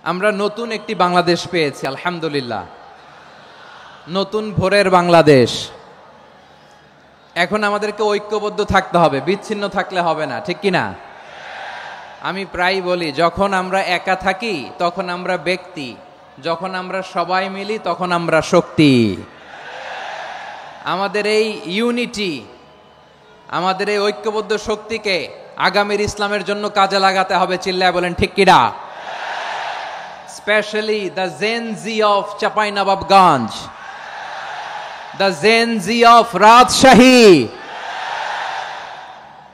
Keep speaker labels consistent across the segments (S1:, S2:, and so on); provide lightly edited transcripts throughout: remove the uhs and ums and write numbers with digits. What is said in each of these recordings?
S1: আমরা নতুন একটি বাংলাদেশ পেয়েছি আলহামদুলিল্লাহ, নতুন ভোরের বাংলাদেশ। এখন আমাদেরকে ঐক্যবদ্ধ থাকতে হবে, বিচ্ছিন্ন থাকলে হবে না, ঠিক কি না? আমি প্রায় বলি, যখন আমরা একা থাকি তখন আমরা ব্যক্তি, যখন আমরা সবাই মিলি তখন আমরা শক্তি। আমাদের এই ইউনিটি, আমাদের এই ঐক্যবদ্ধ শক্তিকে আগামীর ইসলামের জন্য কাজে লাগাতে হবে। চিল্লায় বলেন ঠিক কিনা? Especially the Gen Z of Chapainababganj, the Gen Z of Rajshahi.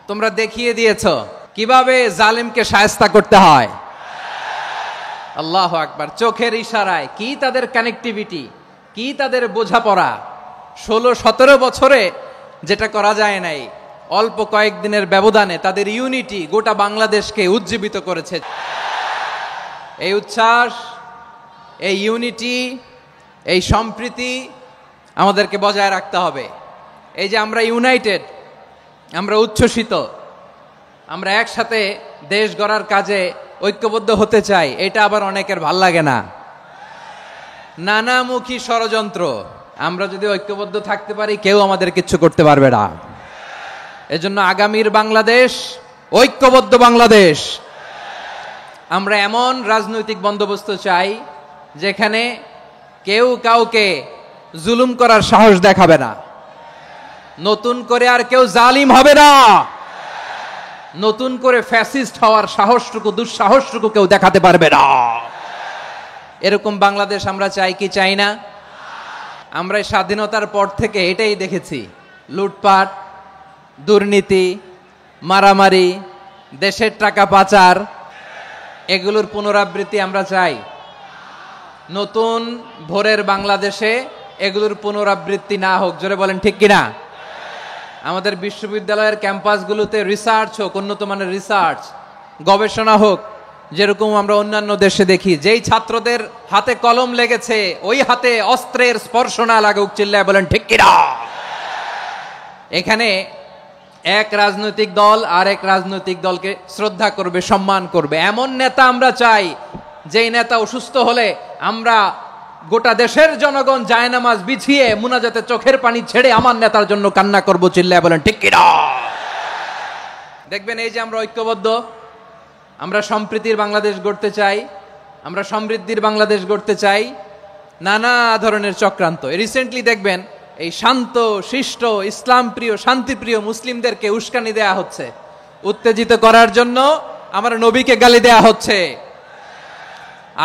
S1: তোমরা দেখিয়ে দিয়েছো কিভাবে জালিমকে শায়েস্তা করতে হয়। আল্লাহু আকবার। চোখের ইশারায় কি তাদের কানেক্টিভিটি, কি তাদের বোঝাপড়া। 16-17 বছরে যেটা করা যায় নাই, অল্প কয়েকদিনের ব্যবধানে তাদের ইউনিটি গোটা বাংলাদেশকে উজ্জীবিত করেছে। এই উচ্ছ্বাস, এই ইউনিটি, এই সম্প্রীতি আমাদেরকে বজায় রাখতে হবে। এই যে আমরা ইউনাইটেড, আমরা উচ্ছ্বসিত, আমরা একসাথে দেশ গড়ার কাজে ঐক্যবদ্ধ হতে চাই, এটা আবার অনেকের ভাল লাগে না। নানামুখী ষড়যন্ত্র, আমরা যদি ঐক্যবদ্ধ থাকতে পারি কেউ আমাদের কিচ্ছু করতে পারবে না। এজন্য আগামীর বাংলাদেশ ঐক্যবদ্ধ বাংলাদেশ। আমরা এমন রাজনৈতিক বন্দোবস্ত চাই যেখানে কেউ কাউকে জুলুম করার সাহস দেখাবে না, নতুন করে আর কেউ জালিম হবে না, নতুন করে ফ্যাসিস্ট হওয়ার সাহসটুকু, দুঃসাহসটুকু কেউ দেখাতে পারবে না। এরকম বাংলাদেশ আমরা চাই কি চাই না? আমরা স্বাধীনতার পর থেকে এটাই দেখেছি, লুটপাট, দুর্নীতি, মারামারি, দেশের টাকা পাচার, এগুলোর পুনরাবৃত্তি আমরা চাই। নতুন ভোরের বাংলাদেশে এগুলোর পুনরাবৃত্তি না হোক। জোরে বলেন ঠিক কিনা? আমাদের বিশ্ববিদ্যালয়ের ক্যাম্পাসগুলোতে রিসার্চ হোক, উন্নত মানের রিসার্চ, গবেষণা হোক, যেরকম আমরা অন্যান্য দেশে দেখি। যেই ছাত্রদের হাতে কলম লেগেছে ওই হাতে অস্ত্রের স্পর্শ না লাগুক। চিল্লায় বলেন ঠিক কিনা? এখানে এক রাজনৈতিক দল আর এক রাজনৈতিক দলকে শ্রদ্ধা করবে, সম্মান করবে, এমন নেতা আমরা চাই যেই নেতা অসুস্থ হলে আমরা গোটা দেশের জনগণ জায়নামাজ বিছিয়ে মুনাজাতে চোখের পানি ছেড়ে আমার নেতার জন্য কান্না করব। চিল্লায় বলেন ঠিক কিনা? দেখবেন এই যে আমরা ঐক্যবদ্ধ, আমরা সম্প্রীতির বাংলাদেশ গড়তে চাই, আমরা সমৃদ্ধির বাংলাদেশ গড়তে চাই। নানা ধরনের চক্রান্ত, রিসেন্টলি দেখবেন এই শান্ত শিষ্ট ইসলাম প্রিয় শান্তিপ্রিয় মুসলিমদেরকে উস্কানি দেয়া হচ্ছে, উত্তেজিত করার জন্য আমার নবীকে গালি দেয়া হচ্ছে।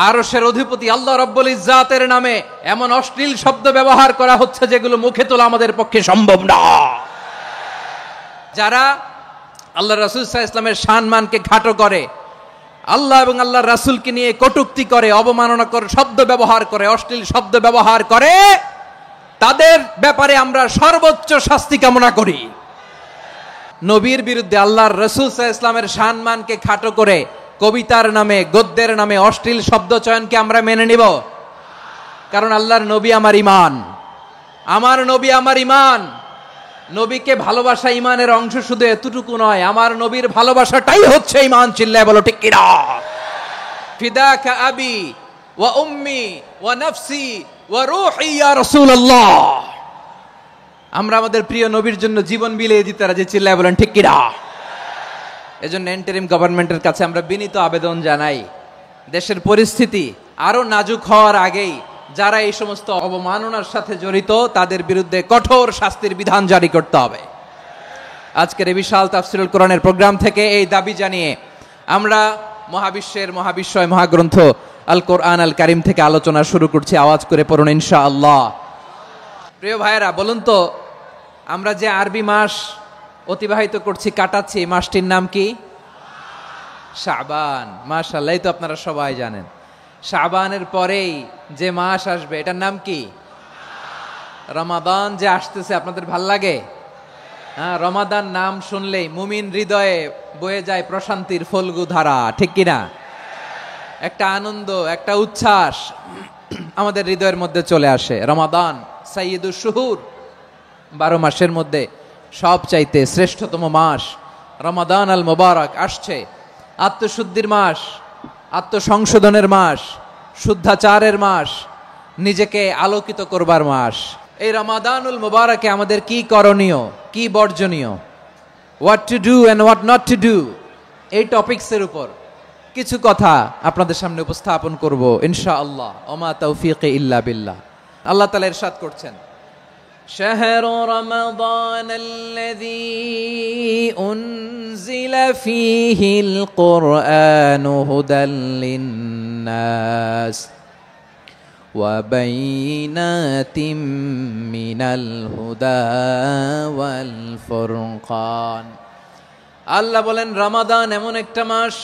S1: আরশের অধিপতি আল্লাহ রাব্বুল ইজ্জাতের নামে এমন অশ্লীল শব্দ ব্যবহার করা হচ্ছে যেগুলো মুখে তোলা আমাদের পক্ষে সম্ভব না। যারা আল্লাহ রাসূল সাল্লাল্লাহু আলাইহি ওয়াসাল্লামের সম্মানকে খাটো করে, আল্লাহ এবং আল্লাহর রাসূলকে নিয়ে কটূক্তি করে, অবমাননাকর শব্দ ব্যবহার করে, অশ্লীল শব্দ ব্যবহার করে, তাদের ব্যাপারে আমরা সর্বোচ্চ শাস্তি কামনা করি। নবীর বিরুদ্ধে আল্লাহর রাসূল সাল্লাল্লাহু আলাইহি ওয়াসাল্লামের সম্মানকে খাটো করে কবিতার নামে, গদ্যের নামে অশ্লীল শব্দ চয়নকে আমরা মেনে নিব? কারণ আল্লাহর নবী আমার ঈমান, আমার নবী আমার ঈমান। নবীকে ভালোবাসা ঈমানের অংশ শুধু এতটুকু নয়, আমার নবীর ভালোবাসাটাই হচ্ছে ঈমান। চিল্লায় বলো ঠিক কিনা? ফিদাকা আবি ওয়া উম্মি ওয়া নাফসি ওয়া রূহি ইয়া রাসূলুল্লাহ। আমরা আমাদের প্রিয় নবীর জন্য জীবন বিলিয়ে দিতে রাজি। চিল্লায় বলেন ঠিক কিনা? এজন্য ইন্টারিম গভর্নমেন্টের কাছে আমরা বিনীত আবেদন জানাই, দেশের পরিস্থিতি আরো নাজুক হওয়ার আগেই যারা এই সমস্ত অবমাননার সাথে জড়িত তাদের বিরুদ্ধে কঠোর শাস্তির বিধান জারি করতে হবে। আজকের এই বিশাল তাফসীরুল কোরআনের প্রোগ্রাম থেকে এই দাবি জানিয়ে আমরা মহাবিশ্বের মহাবিশ্বয় মহাগ্রন্থ আল কোরআন আল কারীম থেকে আলোচনা শুরু করছি। আওয়াজ করে পড়ুন ইনশাআল্লাহ। প্রিয় ভাইয়েরা, বলুন তো, আমরা যে আরবি মাস অতিবাহিত করছি, কাটাচ্ছি, মাসটির নাম কি? শাবান। মাশাআল্লাহ, এই তো আপনারা সবাই জানেন। শাবানের পরেই যে মাস আসবে এটার নাম কি? রমাদান। যে আসতেছে আপনাদের ভাল লাগে? হ্যাঁ, রমাদান নাম শুনলেই মুমিন হৃদয়ে বয়ে যায় প্রশান্তির ফল্গু ধারা, ঠিক কিনা? একটা আনন্দ, একটা উচ্ছ্বাস আমাদের হৃদয়ের মধ্যে চলে আসে। রমাদান সাইয়্যিদুশ শুহুর, 12 মাসের মধ্যে সব চাইতে শ্রেষ্ঠতম মাস রমাদান আল মুবারক আসছে। আত্মশুদ্ধির মাস, আত্মসংশোধনের মাস, শুদ্ধাচারের মাস, নিজেকে আলোকিত করবার মাস। এই রমাদানুল মুবারকে আমাদের কি করণীয়, কি বর্জনীয়, what to do and what not to do, এই টপিকসের উপর কিছু কথা আপনাদের সামনে উপস্থাপন করব ইনশাআল্লাহ। ওমা তৌফিকে ইল্লা বিল্লাহ। আল্লাহ তাআলা ইরশাদ করছেন, شهر رمضان الذي أنزل فيه القرآن هدى للناس وبينات من الهدى والفرقان। আল্লাহ বলেন রমাদান এমন একটা মাস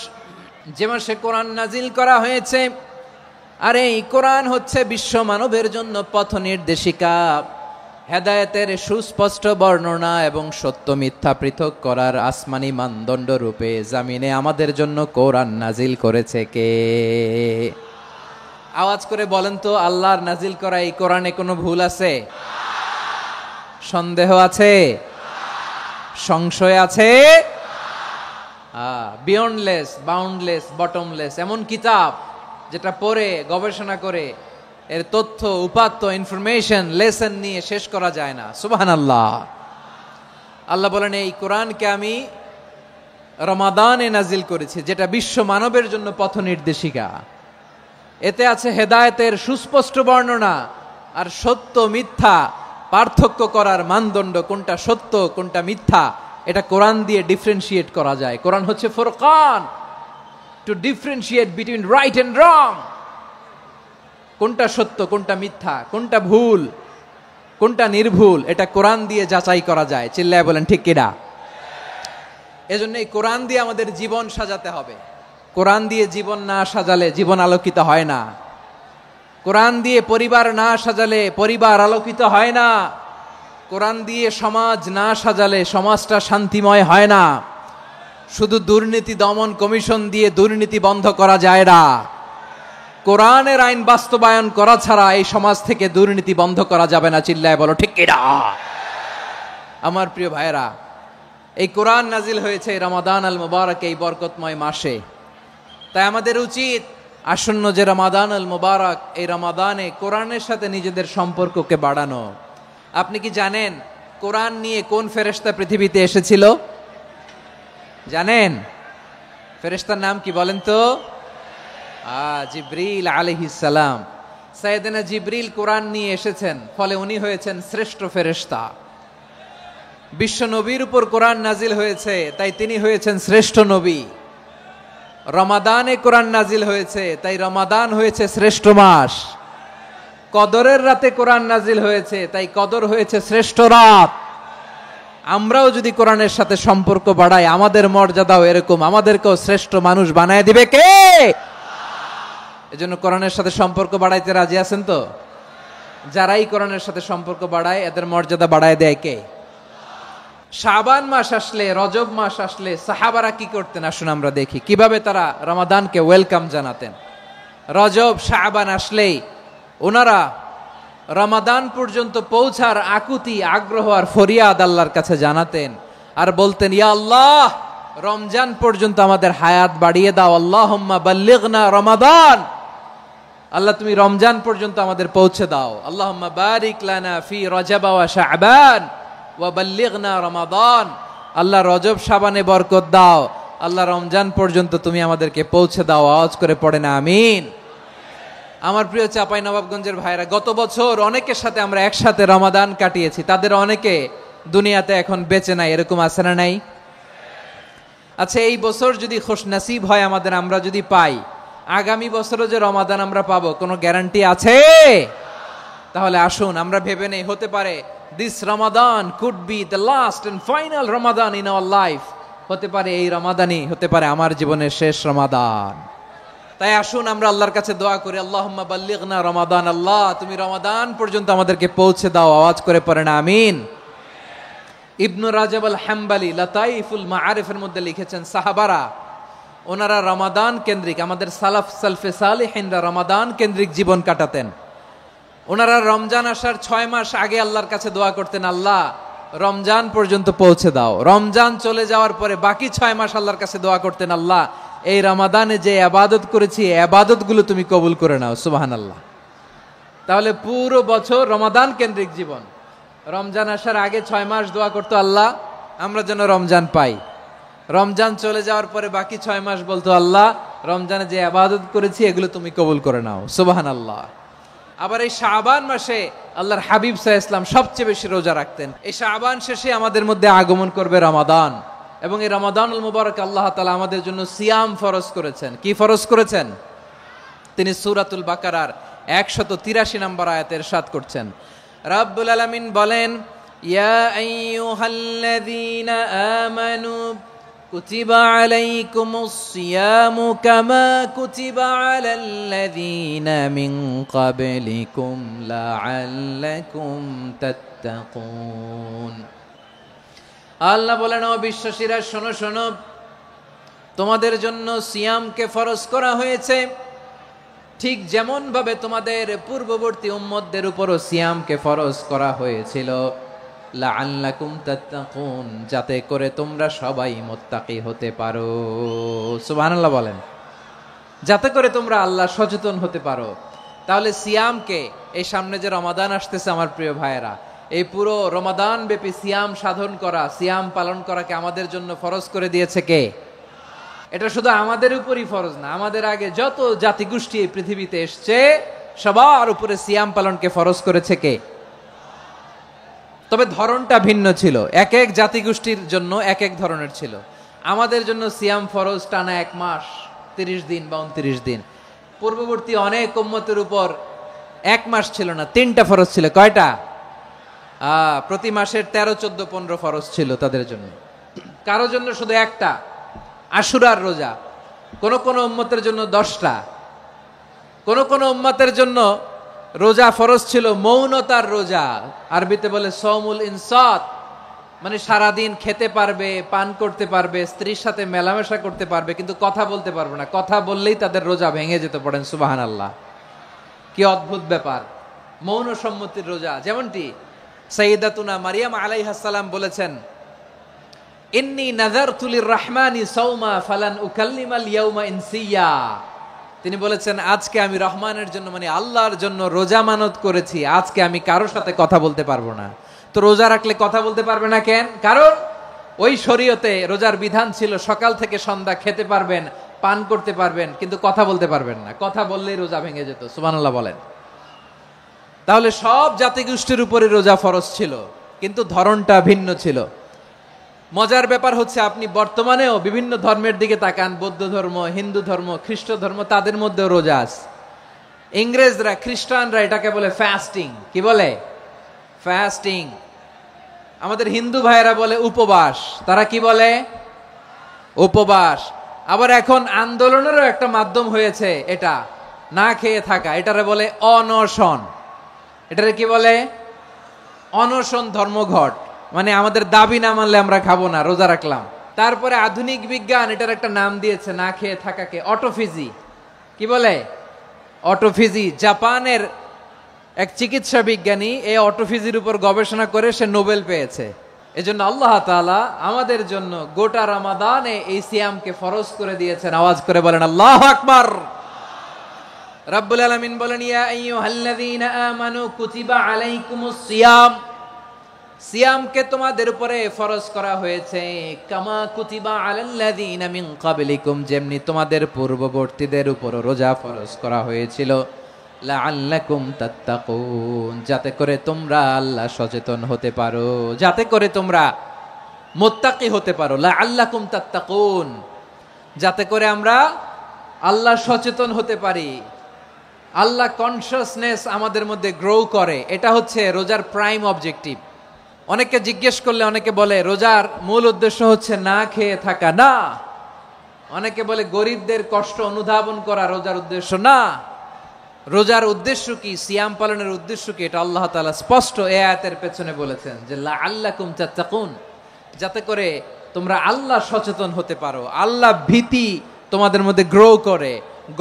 S1: যে মাসে কোরআন নাজিল করা হয়েছে, আর এই কোরআন হচ্ছে বিশ্ব মানবের জন্য পথ নির্দেশিকা, হেদায়েতের সুস্পষ্ট বর্ণনা এবং সত্য মিথ্যা পৃথক করার আসমানি মানদণ্ড রূপে জামিনে আমাদের জন্য কোরআন নাজিল করেছে কে? আওয়াজ করে বলেন তো, আল্লাহর নাজিল করা এই কোরআনে কোনো ভুল আছে? সন্দেহ আছে? সংশয় আছে? বিয়ন্ডলেস, বাউন্ডলেস, বটমলেস, এমন কিতাব যেটা পড়ে গবেষণা করে এর তথ্য, উপাত্ত, ইনফরমেশন, লেসন নিয়ে শেষ করা যায় না। সুবহানাল্লাহ। আল্লাহ বলেন এই কোরআনকে আমি রমাদানে নাজিল করেছি, যেটা বিশ্ব মানবের জন্য পথ নির্দেশিকা। এতে আছে হেদায়েতের সুস্পষ্ট বর্ণনা আর সত্য মিথ্যা পার্থক্য করার মানদণ্ড, কোনটা সত্য কোনটা মিথ্যা এটা কোরআন দিয়ে ডিফারেন্সিয়েট করা যায়। কোরআন হচ্ছে ফুরকান, to differentiate between right and wrong. কোনটা সত্য কোনটা মিথ্যা, কোনটা ভুল কোনটা নির্ভুল, এটা কোরআন দিয়ে যাচাই করা যায়। চিল্লায় বলেন ঠিক কিনা? এজন্য এই কোরআন দিয়ে আমাদের জীবন সাজাতে হবে। কোরআন দিয়ে জীবন না সাজালে জীবন আলোকিত হয় না। কোরআন দিয়ে পরিবার না সাজালে পরিবার আলোকিত হয় না। কোরআন দিয়ে সমাজ না সাজালে সমাজটা শান্তিময় হয় না। শুধু দুর্নীতি দমন কমিশন দিয়ে দুর্নীতি বন্ধ করা যায় না। কোরআনের আইন বাস্তবায়ন করা ছাড়া এই সমাজ থেকে দুর্নীতি বন্ধ করা যাবে না। চিল্লায় বলো ঠিক কিনা? আমার প্রিয় ভাইরা, এই কোরআন নাজিল হয়েছে রমাদান আল মুবারক, এই বরকতময় মাসে। তাই আমাদের উচিত আসন্ন যে রমাদান আল মুবারক, এই রমাদানে কোরআনের সাথে নিজেদের সম্পর্ককে বাড়ানো। আপনি কি জানেন কোরআন নিয়ে কোন ফেরেশতা পৃথিবীতে এসেছিল? জানেন ফেরেশতার নাম কি বলেন তো? জিবরিল আলাইহিস সালাম। সাইয়েদনা জিবরিল কোরআন নিয়ে এসেছেন, ফলে উনি হয়েছেন শ্রেষ্ঠ ফেরেশতা। বিশ্ব নবীর উপর কোরআন নাজিল হয়েছে, তাই তিনি হয়েছেন শ্রেষ্ঠ নবী। রমাদানে কোরআন নাজিল হয়েছে, তাই রমাদান হয়েছে শ্রেষ্ঠ মাস। কদরের রাতে কোরআন নাজিল হয়েছে, তাই কদর হয়েছে শ্রেষ্ঠ রাত। আমরাও যদি কোরআনের সাথে সম্পর্ক বাড়াই, আমাদের মর্যাদাও এরকম, আমাদেরকেও শ্রেষ্ঠ মানুষ বানায় দিবে কে? এজন্য কোরআনের সাথে সম্পর্ক বাড়াইতে রাজি আছেন তো? যারাই কোরআনের সাথে সম্পর্ক বাড়ায় এদের মর্যাদা বাড়ায় দেয় কে? শাবান মাস আসলে, রজব মাস আসলে সাহাবারা কি করতেন আসুন আমরা দেখি কিভাবে তারা রমাদানকে ওয়েলকাম জানাতেন। রজব শাবান আসলেই ওনারা রমাদান পর্যন্ত পৌঁছার আকুতি, আগ্রহ আর ফরিয়াদ আল্লাহর কাছে জানাতেন আর বলতেন, ইয়া আল্লাহ, রমজান পর্যন্ত আমাদের হায়াত বাড়িয়ে দাও। আল্লাহুম্মা বাল্লিগনা রমাদান, আল্লাহ তুমি রমজান পর্যন্ত আমাদের পৌঁছে দাও। আল্লাহুম্মা বারিক লানা ফি রজব ওয়া শাবান ওয়া বাল্লিগনা রমাদান, আল্লাহ রজব শাবানে বরকত দাও, আল্লাহ রমজান পর্যন্ত তুমি আমাদেরকে পৌঁছে দাও। আওয়াজ করে পড়েন আমিন। আমার প্রিয় চাঁপাইনবাবগঞ্জের ভাইরা, গত বছর অনেকের সাথে আমরা একসাথে রমাদান কাটিয়েছি, তাদের অনেকে দুনিয়াতে এখন বেঁচে নাই, এরকম আছে না নাই? আচ্ছা, এই বছর যদি খুশনসিব হয় আমাদের, আমরা যদি পাই, আগামী বছরও যে রমাদান আমরা পাবো কোনো গ্যারান্টি আছে? তাহলে আসুন আমরা ভেবে নেই, হতে পারে this Ramadan could be the last and final Ramadan in our life. হতে পারে এই রমাদানই হতে পারে আমার জীবনের শেষ রমাদান। তাই আসুন আমরা আল্লাহর কাছে দোয়া করি, আল্লাহুম্মা বাল্লিগনা রমাদান, আল্লাহ তুমি রমাদান পর্যন্ত আমাদেরকে পৌঁছে দাও। আওয়াজ করে পড়েন আমিন। ইবনু রাজব আল হাম্বলি লাতাইফুল মাআরিফের মধ্যে লিখেছেন, সাহাবারা ওনারা রমাদান কেন্দ্রিক, আমাদের সালাফ সালফে সালেহিনরা রমাদান কেন্দ্রিক জীবন কাটাতেন। ওনারা রমজান আসার 6 মাস আগে আল্লাহর কাছে দোয়া করতেন, আল্লাহ রমজান পর্যন্ত পৌঁছে দাও। রমজান চলে যাওয়ার পরে বাকি 6 মাস আল্লাহর কাছে দোয়া করতেন, আল্লাহ এই রমাদানে যে ইবাদত করেছি ইবাদতগুলো তুমি কবুল করে নাও সুবহানাল্লাহ। তাহলে পুরো বছর রমাদান কেন্দ্রিক জীবন। রমজান আসার আগে 6 মাস দোয়া করতো আল্লাহ আমরা যেন রমজান পাই। রমজান চলে যাওয়ার পরে বাকি 6 মাস বলতো আল্লাহ রমজানে যে ইবাদত করেছি এগুলো তুমি কবুল করে নাও সুবহানাল্লাহ। আবার এই শাবান মাসে আল্লাহর হাবিব সাল্লাল্লাহু আলাইহি ওয়াসাল্লাম সবচেয়ে বেশি রোজা রাখতেন। এই শাবান শেষে আমাদের মধ্যে আগমন করবে রমাদান, এবং এই রমাদানুল মুবারক আল্লাহ তাআলা আমাদের জন্য সিয়াম ফরজ করেছেন। কি ফরজ করেছেন? তিনি সূরাতুল বাকারার 183 নম্বর আয়াতে ইরশাদ করছেন, রাব্বুল আলামিন বলেন, ইয়া আইয়ুহাল্লাযীনা আমানু কুতিবা আলাইকুমুস সিয়ামু কামা কুতিবা আলাল্লাযীনা মিন ক্বাবলিকুম লাআল্লাকুম তাত্তাকুন। আল্লাহ বলেন, ও বিশ্বাসীরা শোনো শোনো, তোমাদের জন্য সিয়ামকে ফরজ করা হয়েছে ঠিক যেমন ভাবে তোমাদের পূর্ববর্তী উম্মতদের উপরও সিয়ামকে ফরজ করা হয়েছিল, লাআল্লাকুম তাত্তাকুন, যাতে করে তোমরা সবাই মুত্তাকি হতে পারো। সুবহানাল্লাহ বলেন, যাতে করে তোমরা আল্লাহ সচেতন হতে পারো। তাহলে সিয়ামকে, এই সামনে যে রমাদান আসতেছে আমার প্রিয় ভাইয়েরা, এই পুরো রমাদান ব্যাপী সিয়াম সাধন করা, সিয়াম পালন করাকে আমাদের জন্য ফরজ করে দিয়েছে কে? এটা শুধু আমাদের উপরই ফরজ না, আমাদের আগে যত জাতিগোষ্ঠী এই পৃথিবীতে এসছে সবার উপরে সিয়াম পালনকে ফরজ করেছে কে? তবে ধরনটা ভিন্ন ছিল, এক এক জাতিগোষ্ঠীর জন্য এক এক ধরনের ছিল। আমাদের জন্য সিয়াম ফরজ টানা 1 মাস 30 দিন বা 29 দিন। পূর্ববর্তী অনেক উম্মতের উপর 1 মাস ছিল না, 3টা ফরজ ছিল। কয়টা? প্রতি মাসের 13, 14, 15 ফরজ ছিল তাদের জন্য। কারো জন্য শুধু একটা, আশুরার রোজা। কোন কোন উম্মতের জন্য 10টা। কোন কোন উম্মতের জন্য রোজা ফরজ ছিল মৌনতার রোজা, আরবিতে বলে সওমুল ইনসাত, মানে সারাদিন খেতে পারবে, পান করতে পারবে, স্ত্রীর সাথে মেলামেশা করতে পারবে, কিন্তু কথা বলতে পারবে না। কথা বললেই তাদের রোজা ভেঙে যেতে পারেন। সুবহানাল্লাহ, কি অদ্ভুত ব্যাপার! মৌন সম্মতির রোজা। যেমনটি সাইয়্যিদাতুনা মারিয়াম আলাইহিস সালাম বলেছেন, ইন্নী নাযারতু লির-রাহমানি সাওমা ফালান উকাল্লিমাল ইয়াওমা ইনসিয়া। তিনি বলেছেন, আজকে আমি রহমানের জন্য, মানে আল্লাহর জন্য রোজা মানত করেছি, আজকে আমি কারোর সাথে কথা বলতে পারবো না। তো রোজা রাখলে কথা বলতে পারবে না কেন? কারণ ওই শরীয়তে রোজার বিধান ছিল সকাল থেকে সন্ধ্যা খেতে পারবেন, পান করতে পারবেন, কিন্তু কথা বলতে পারবেন না। কথা বললেই রোজা ভেঙে যেত। সুবহানাল্লাহ বলেন। তাহলে সব জাতিগোষ্ঠীর উপরে রোজা ফরজ ছিল, কিন্তু ধরনটা ভিন্ন ছিল। মজার ব্যাপার হচ্ছে, আপনি বর্তমানেও বিভিন্ন ধর্মের দিকে তাকান, বৌদ্ধ ধর্ম, হিন্দু ধর্ম, খ্রিস্ট ধর্ম, তাদের মধ্যেও রোজা আছে। ইংরেজরা, খ্রিস্টানরা এটাকে বলে ফাস্টিং। কি বলে? ফাস্টিং। আমাদের হিন্দু ভাইয়েরা বলে উপবাস। তারা কি বলে? উপবাস। আবার এখন আন্দোলনেরও একটা মাধ্যম হয়েছে এটা, না খেয়ে থাকা। এটারে বলে অনশন। এটারে কি বলে? অনশন ধর্মঘট। মানে আমাদের দাবি না মানলে আমরা খাবো না, রোজা রাখলাম। তারপরে আধুনিক বিজ্ঞান এটার একটা নাম দিয়েছে না খেয়ে থাকাকে, অটোফিজি। কি বলে? অটোফিজি। জাপানের এক চিকিৎসা বিজ্ঞানী এই অটোফিজির উপর গবেষণা করে সে নোবেল পেয়েছে। এজন্য আল্লাহ তাআলা আমাদের জন্য গোটা রমাদানে এই সিয়ামকে ফরজ করে দিয়েছেন। আওয়াজ করে বলেন আল্লাহু আকবার। রাব্বুল আলামিন বলেন, ইয়া আইয়ুহাল্লাযীনা আমানু কুতিবা আলাইকুমুস সিয়াম, সিয়ামকে তোমাদের উপরে ফরজ করা হয়েছে কামা কুতিবা আলাল্লাযীনা মিন ক্বাবলিকুম, যেমনি তোমাদের পূর্ববর্তীদের উপর রোজা ফরজ করা হয়েছিল, লাআল্লাকুম তাত্তাকুন, যাতে করে তোমরা আল্লাহ সচেতন হতে পারো, যাতে করে তোমরা মুত্তাকি হতে পারো। লাআল্লাকুম তাত্তাকুন, যাতে করে আমরা আল্লাহ সচেতন হতে পারি, আল্লাহ কনসিয়াসনেস আমাদের মধ্যে গ্রো করে। এটা হচ্ছে রোজার প্রাইম অবজেক্টিভ। অনেকে জিজ্ঞেস করলে অনেকে বলে রোজার মূল উদ্দেশ্য হচ্ছে না খেয়ে থাকা। না। অনেকে বলে গরিবদের কষ্ট অনুধাবন করা রোজার উদ্দেশ্য। না। রোজার উদ্দেশ্য কি, সিয়াম পালনের উদ্দেশ্য কি, এটা আল্লাহ তাআলা স্পষ্ট এই আয়াতের পেছনে বলেছেন যে লাআল্লাকুম তাত্তাকুন, যাতে করে তোমরা আল্লাহ সচেতন হতে পারো, আল্লাহ ভীতি তোমাদের মধ্যে গ্রো করে,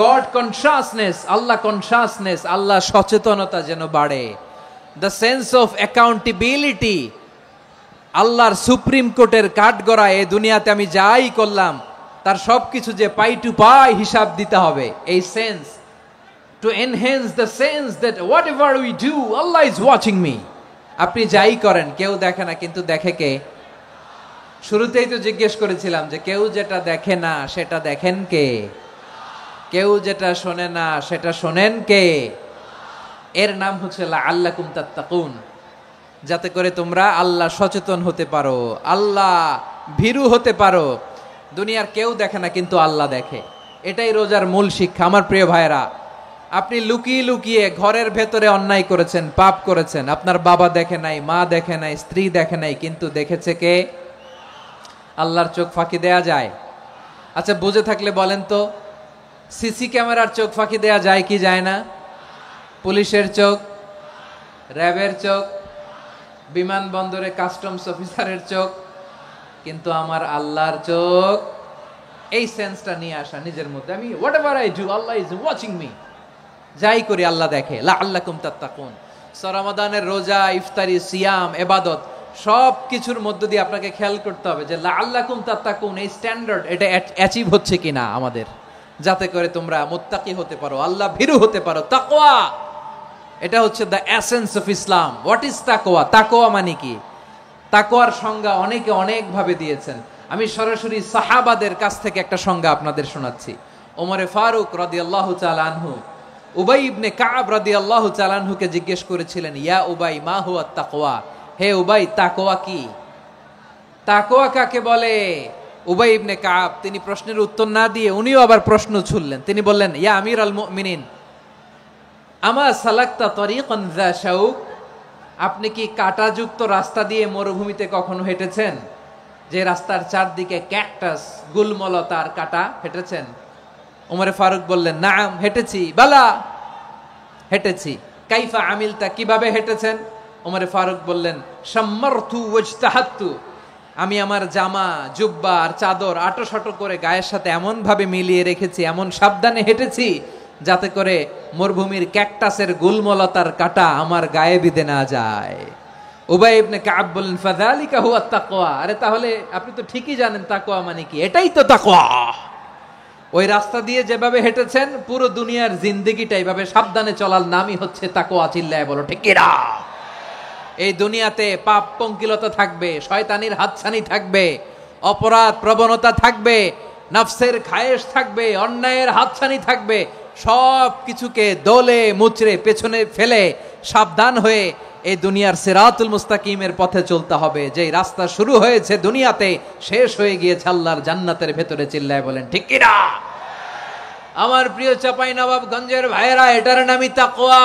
S1: গড কনসিয়াসনেস, আল্লাহ কনসিয়াসনেস, আল্লাহ সচেতনতা যেন বাড়ে, দ্য সেন্স অফ অ্যাকাউন্টেবিলিটি। আল্লাহর সুপ্রিম কোর্টের কাঠগড়ায় এই দুনিয়াতে আমি যাই করলাম তার সবকিছু যে পাই টু পাই হিসাব দিতে হবে। এই sense, to enhance the sense that what ever we do Allah is watching me. আপনি যাই করেন কেউ দেখে না, কিন্তু দেখে কে? শুরুতেই তো জিজ্ঞেস করেছিলাম যে কেউ যেটা দেখে না সেটা দেখেন কে? কেউ যেটা শোনে না সেটা শোনেন কে? এর নাম হচ্ছে লাআল্লাকুম তাত্তাকুন, যাতে করে তোমরা আল্লাহ সচেতন হতে পারো, আল্লাহ ভীরু হতে পারো। দুনিয়ার কেউ দেখে না, কিন্তু আল্লাহ দেখে। এটাই রোজার মূল শিক্ষা। আমার প্রিয় ভাইরা, আপনি লুকিয়ে লুকিয়ে ঘরের ভেতরে অন্যায় করেছেন, পাপ করেছেন, আপনার বাবা দেখে নাই, মা দেখে নাই, স্ত্রী দেখে নাই, কিন্তু দেখেছে কে? আল্লাহর চোখ ফাঁকি দেয়া যায়? আচ্ছা, বুঝে থাকলে বলেন তো, সিসি ক্যামেরার চোখ ফাঁকি দেয়া যায় কি যায় না? পুলিশের চোখ, র্যাবের চোখ, বিমানবন্দরে কাস্টমস অফিসারের চোখ, কিন্তু আমার আল্লাহর চোখ। এই সেন্সটা নিয়ে আসা নিজের মধ্যে, আমি what ever I do Allah is watching me, যাই করি আল্লাহ দেখে। লাআল্লাকুম তাত্তাকুন। রমাদানের রোজা, ইফতারি, সিয়াম, ইবাদত সব কিছুর মধ্য দিয়ে আপনাকে খেয়াল করতে হবে যে লাআল্লাকুম তাত্তাকুন এই স্ট্যান্ডার্ড এটা অ্যাচিভ হচ্ছে কিনা আমাদের, যাতে করে তোমরা মুত্তাকি হতে পারো, আল্লাহ ভীরু হতে পারো। তাকওয়া, এটা হচ্ছে the essence of Islam. What is তাকওয়া? তাকওয়া মানে কি? তাকওয়ার সংজ্ঞা অনেকে অনেক ভাবে দিয়েছেন। আমি সরাসরি সাহাবাদের কাছ থেকে একটা সংজ্ঞা আপনাদের শোনাচ্ছি। ওমরে ফারুক রাদিয়াল্লাহু তাআলা আনহু উবাই ইবনে কাব রাদিয়াল্লাহু তাআলা আনহুকে জিজ্ঞেস করেছিলেন, ইয়া উবাই মা হুয়া তাকওয়া? হে উবাই, তাকওয়া কি? তাকওয়া কাকে বলে? উবাই ইবনে কাব তিনি প্রশ্নের উত্তর না দিয়ে উনিও আবার প্রশ্ন ছুড়লেন। তিনি বললেন, ইয়া আমির আল মুমিনিন, আমা সালাকতা তরিকান যা শাউক? আপনি কি কাঁটাযুক্ত রাস্তা দিয়ে মরুভূমিতে কখনো হেঁটেছেন? যে রাস্তার চারদিকে ক্যাকটাস, গুলমলতার কাঁটা, হেঁটেছেন? ওমরে ফারুক বললেন, নাম, হেঁটেছি। বালা, হেঁটেছি। কাইফা আমিলতা, কিভাবে হেঁটেছেন? ওমরে ফারুক বললেন, শাম্মারতু ওয়াজতাহাতু, আমি আমার জামা, জুব্বা আর চাদর আটোসাটো করে গায়ের সাথে এমন ভাবে মিলিয়ে রেখেছি, এমন সাবধানে হেঁটেছি যাতে করে মরুভূমির ক্যাকটাসের গুলমলতার কাঁটা আমার গায়ে বিঁধে না যায়। উবাই ইবনে কাব বললেন, ফাযালিকা হুয়া তাকওয়া। আরে তাহলে আপনি তো ঠিকই জানেন তাকওয়া মানে কি, এটাই তো তাকওয়া। ওই রাস্তা দিয়ে যেভাবে হেঁটেছেন, পুরো দুনিয়ার জিন্দেগিটা এইভাবে সাবধানে চলার নামই হচ্ছে তাকওয়া। চিল্লায় বলো ঠিক কিনা? এই দুনিয়াতে পাপ পঙ্কিলতা থাকবে, শয়তানির হাতছানি থাকবে, অপরাধ প্রবণতা থাকবে, নফসের খায়েশ থাকবে, অন্যায়ের হাতছানি থাকবে। সব কিছুকে দোলে মুচড়ে পেছনে ফেলে সাবধান হয়ে এই দুনিয়ার সিরাতুল মুস্তাকিমের পথে চলতে হবে। যেই রাস্তা শুরু হয়েছে দুনিয়াতে, শেষ হয়ে গিয়েছে আল্লাহর জান্নাতের ভেতরে। চিল্লায় বলেন ঠিক কিনা? আমার প্রিয় চাঁপাইনবাবগঞ্জের ভাইয়েরা, এটার নামই তাকওয়া।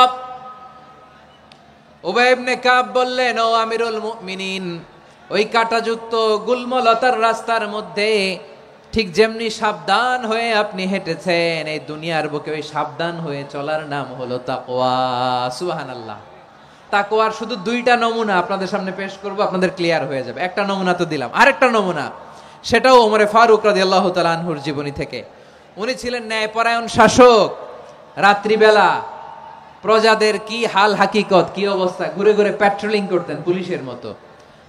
S1: উবাই ইবনে কাব বললেন, ও আমিরুল মুমিনিন, ওই কাঁটাযুক্ত গুলমলতার রাস্তার মধ্যে ঠিক যেমনি সাবধান হয়ে আপনি হেঁটেছেন, এই দুনিয়ার বুকে ওই সাবধান হয়ে চলার নাম হলো তাকওয়া। সুবহানাল্লাহ। তাকওয়ার শুধু দুইটা নমুনা আপনাদের সামনে পেশ করব, আপনাদের ক্লিয়ার হয়ে যাবে। একটা নমুনা তো দিলাম, আরেকটা নমুনা, সেটাও ওমরে ফারুক রাদিয়াল্লাহু তাআলা আনহুর জীবনী থেকে। উনি ছিলেন ন্যায়পরায়ণ শাসক। রাত্রিবেলা প্রজাদের কি হাল হাকিকত, কি অবস্থা, ঘুরে ঘুরে প্যাট্রোলিং করতেন পুলিশের মতো।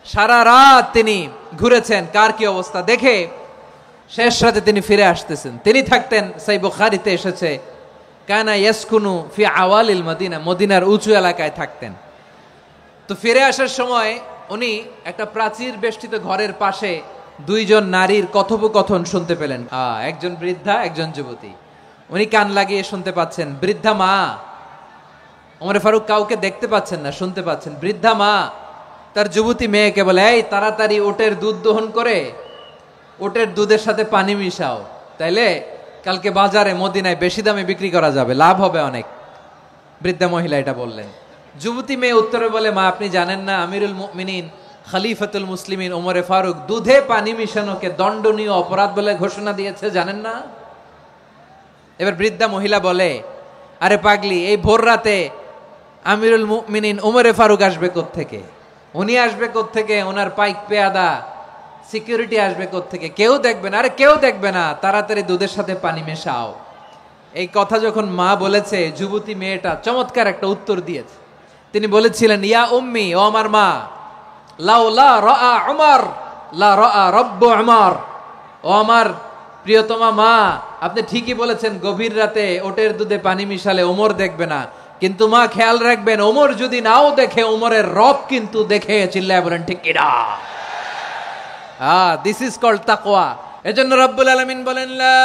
S1: সারা রাত তিনি ঘুরেছেন কার কি অবস্থা দেখে, শেষ রাতে তিনি ফিরে আসতেছেন। তিনি থাকতেন, সহিহ বুখারীতে এসেছে, কানা ইয়াসকুনু ফি আওয়ালিল মদিনা, মদিনার উঁচু এলাকায় থাকতেন। তো ফিরে আসার সময় উনি একটা প্রাচীর বেষ্টিত ঘরের পাশে দুইজন নারীর কথোপকথন শুনতে পেলেন। একজন বৃদ্ধা, একজন যুবতী। উনি কান লাগিয়ে শুনতে পাচ্ছেন। বৃদ্ধা মা, ওমর ফারুক কাউকে দেখতে পাচ্ছেন না, শুনতে পাচ্ছেন। বৃদ্ধা মা তার যুবতী মেয়েকে বলে, এই তাড়াতাড়ি ওটের দুধ দহন করে ওটের দুধের সাথে পানি মিশাও, তাইলে কালকে বাজারে মদিনায় বেশি দামে বিক্রি করা যাবে, লাভ হবে অনেক। বৃদ্ধা মহিলা এটা বললেন। যুবতী মেয়ে উত্তরে বলে, মা আপনি জানেন না আমিরুল মুমিনিন খলিফাতুল মুসলিমিন ওমরে ফারুক দুধে পানি মিশানোকে দণ্ডনীয় অপরাধ বলে ঘোষণা দিয়েছে, জানেন না? এবার বৃদ্ধা মহিলা বলে, আরে পাগলি, এই ভোর রাতে আমিরুল মুমিনিন ওমরে ফারুক আসবে কোত্থেকে? উনি আসবে কোত্থেকে? ওনার পাইক পেয়াদা সিকিউরিটি আসবে কোত্থেকে? কেউ দেখবে না। আরে কেউ দেখবে না, তাড়াতাড়ি দুধের সাথে পানি মেশাও। এই কথা যখন মা বলেছে, যুবতী মেয়েটা চমৎকার একটা উত্তর দিয়েছে। তিনি বলেছিলেন, ইয়া উম্মি, ও আমার মা, লাউলা রাআ উমর লা রাআ রব্বু উমর। ও আমার প্রিয়তমা মা, আপনি ঠিকই বলেছেন, গভীর রাতে ওটের দুধে পানি মিশালে ওমর দেখবে না, কিন্তু মা খেয়াল রাখবেন, ওমর যদি নাও দেখে, ওমরের রব কিন্তু দেখে। চিল্লায় বলেন ঠিক কিনা? দিস ইজ কল্ড তাকওয়া। এজন্য রব্বুল আলামিন বলেন, লা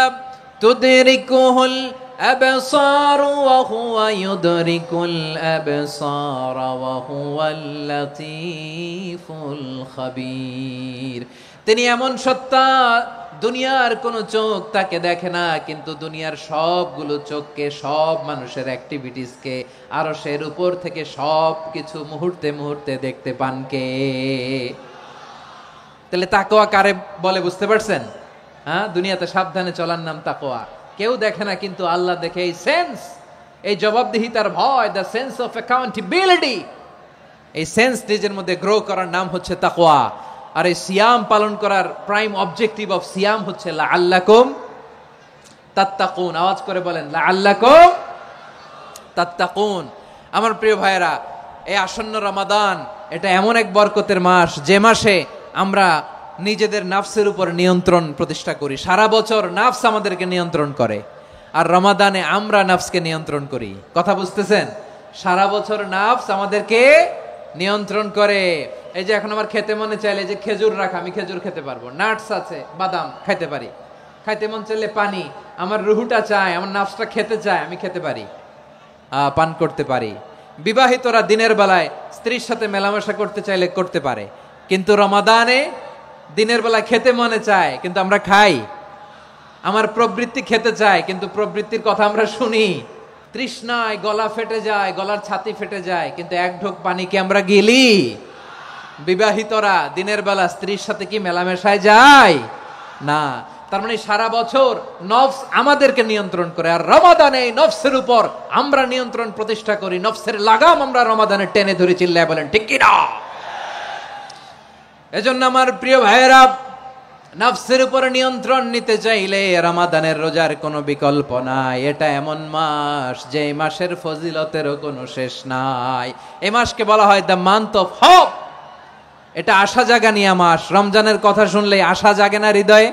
S1: তুদরিকুহুল আবসার ওয়া হুয়া ইউদরিকুল আবসার ওয়া হুয়াল লাতীফুল খাবীর। তিনি এমন সত্তা, দুনিয়ার কোন চোখ তাকে দেখে না, কিন্তু দুনিয়ার সবগুলো চোখকে, সব মানুষের অ্যাক্টিভিটিসকে আরশের উপর থেকে সব কিছু মুহূর্তে মুহূর্তে দেখতে পান কে? তাহলে তাকওয়া কারে বলে বুঝতে পারছেন? দুনিয়াতে সাবধানে চলার নাম তাকওয়া। কেউ দেখে না, কিন্তু আল্লাহ দেখে। এই সেন্স, এই জবাবদিহিতার ভয়, দ্য সেন্স অফ অ্যাকাউন্টেবিলিটি, এই সেন্স নিজের মধ্যে গ্রো করার নাম হচ্ছে তাকওয়া। আর এই সিয়াম পালন করার প্রাইম অবজেক্টিভ অফ সিয়াম হচ্ছে লাআল্লাকুম তাত্তাকুন। আওয়াজ করে বলেন, লাআল্লাকুম তাত্তাকুন। আমার প্রিয় ভাইয়েরা, এই আসন্ন রমাদান, এটা এমন এক বরকতের মাস, যে মাসে আমরা নিজেদের নাফসের উপর নিয়ন্ত্রণ প্রতিষ্ঠা করি। সারা বছর নাফস আমাদেরকে নিয়ন্ত্রণ করে, আর রমাদানে আমরা নাফসকে নিয়ন্ত্রণ করি। কথা বুঝতেছেন? সারা বছর নাফস আমাদেরকে নিয়ন্ত্রণ করে। এই যে এখন আমার খেতে মনে চাইলে যে খেজুর রাখা, আমি খেজুর খেতে পারবো, নাটস আছে, বাদাম খাইতে পারি। খাইতে মন চাইলে পানি, আমার রুহুটা চায়, আমার নাফসটা খেতে চায়, আমি খেতে পারি, পান করতে পারি। বিবাহিতরা দিনের বেলায় স্ত্রীর সাথে মেলামেশা করতে চাইলে করতে পারে, কিন্তু রমাদানে দিনের বেলায় খেতে মনে চায়, কিন্তু আমরা খাই। আমার প্রবৃত্তি খেতে চায়, কিন্তু প্রবৃত্তির কথা আমরা শুনি। তৃষ্ণায় গলা ফেটে যায়, গলার ছাতি ফেটে যায়, কিন্তু এক ঢোক পানি কি আমরা গিলি? বিবাহিতরা দিনের বেলা স্ত্রীর সাথে কি মেলামেশায় যায়? না। তার মানে সারা বছর নফস আমাদেরকে নিয়ন্ত্রণ করে, আর রমাদানে নফসের উপর আমরা নিয়ন্ত্রণ প্রতিষ্ঠা করি। নফসের লাগাম আমরা রমাদানে টেনে ধরে। চিল্লায় বলেন ঠিক কি না? এজন্য আমার প্রিয় ভাইয়েরা, নফসের উপর নিয়ন্ত্রণ নিতে চাইলে রমাদানের রোজার কোনো বিকল্প নাই। এটা এমন মাস, যে মাসের ফজিলতেরও কোনো শেষ নাই। এই মাসকে বলা হয় দ্য মান্থ অফ হোপ। এটা আশা জাগানিয়া মাস। রমজানের কথা শুনলে আশা জাগে না হৃদয়ে?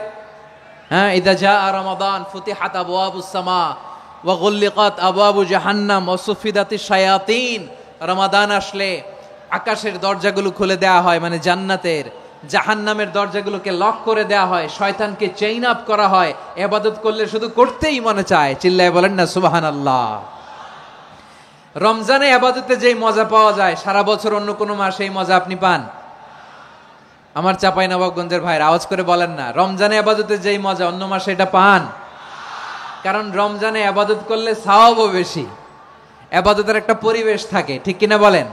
S1: ইদা জাআ রমাদান ফুতিহাত আবওয়াবুস সামা ওয়া গুল্লিকাত আবওয়াবু জাহান্নাম ওয়া সুফিদাতিশ শায়াতিন। রমাদান আসলে আকাশের দরজাগুলো খুলে দেওয়া হয়, মানে জান্নাতের। জাহান্নামের দরজাগুলোকে লক করে দেওয়া হয়, শয়তানকে চেইন আপ করা হয়। ইবাদত করলে শুধু করতেই মনে চায়। চিল্লায় বলেন না সুবহানাল্লাহ। রমজানে ইবাদতে যেই মজা পাওয়া যায়, সারা বছর অন্য কোনো মাসে এই মজা আপনি পান? আমার চাঁপাইনবাবগঞ্জের ভাইরা আওয়াজ করে বলেন না, রমজানে ইবাদতে যেই মজা অন্য মাসে এটা পান? কারণ রমজানে ইবাদত করলে সওয়াবও বেশি, ইবাদতের একটা পরিবেশ থাকে, ঠিক কিনা বলেন?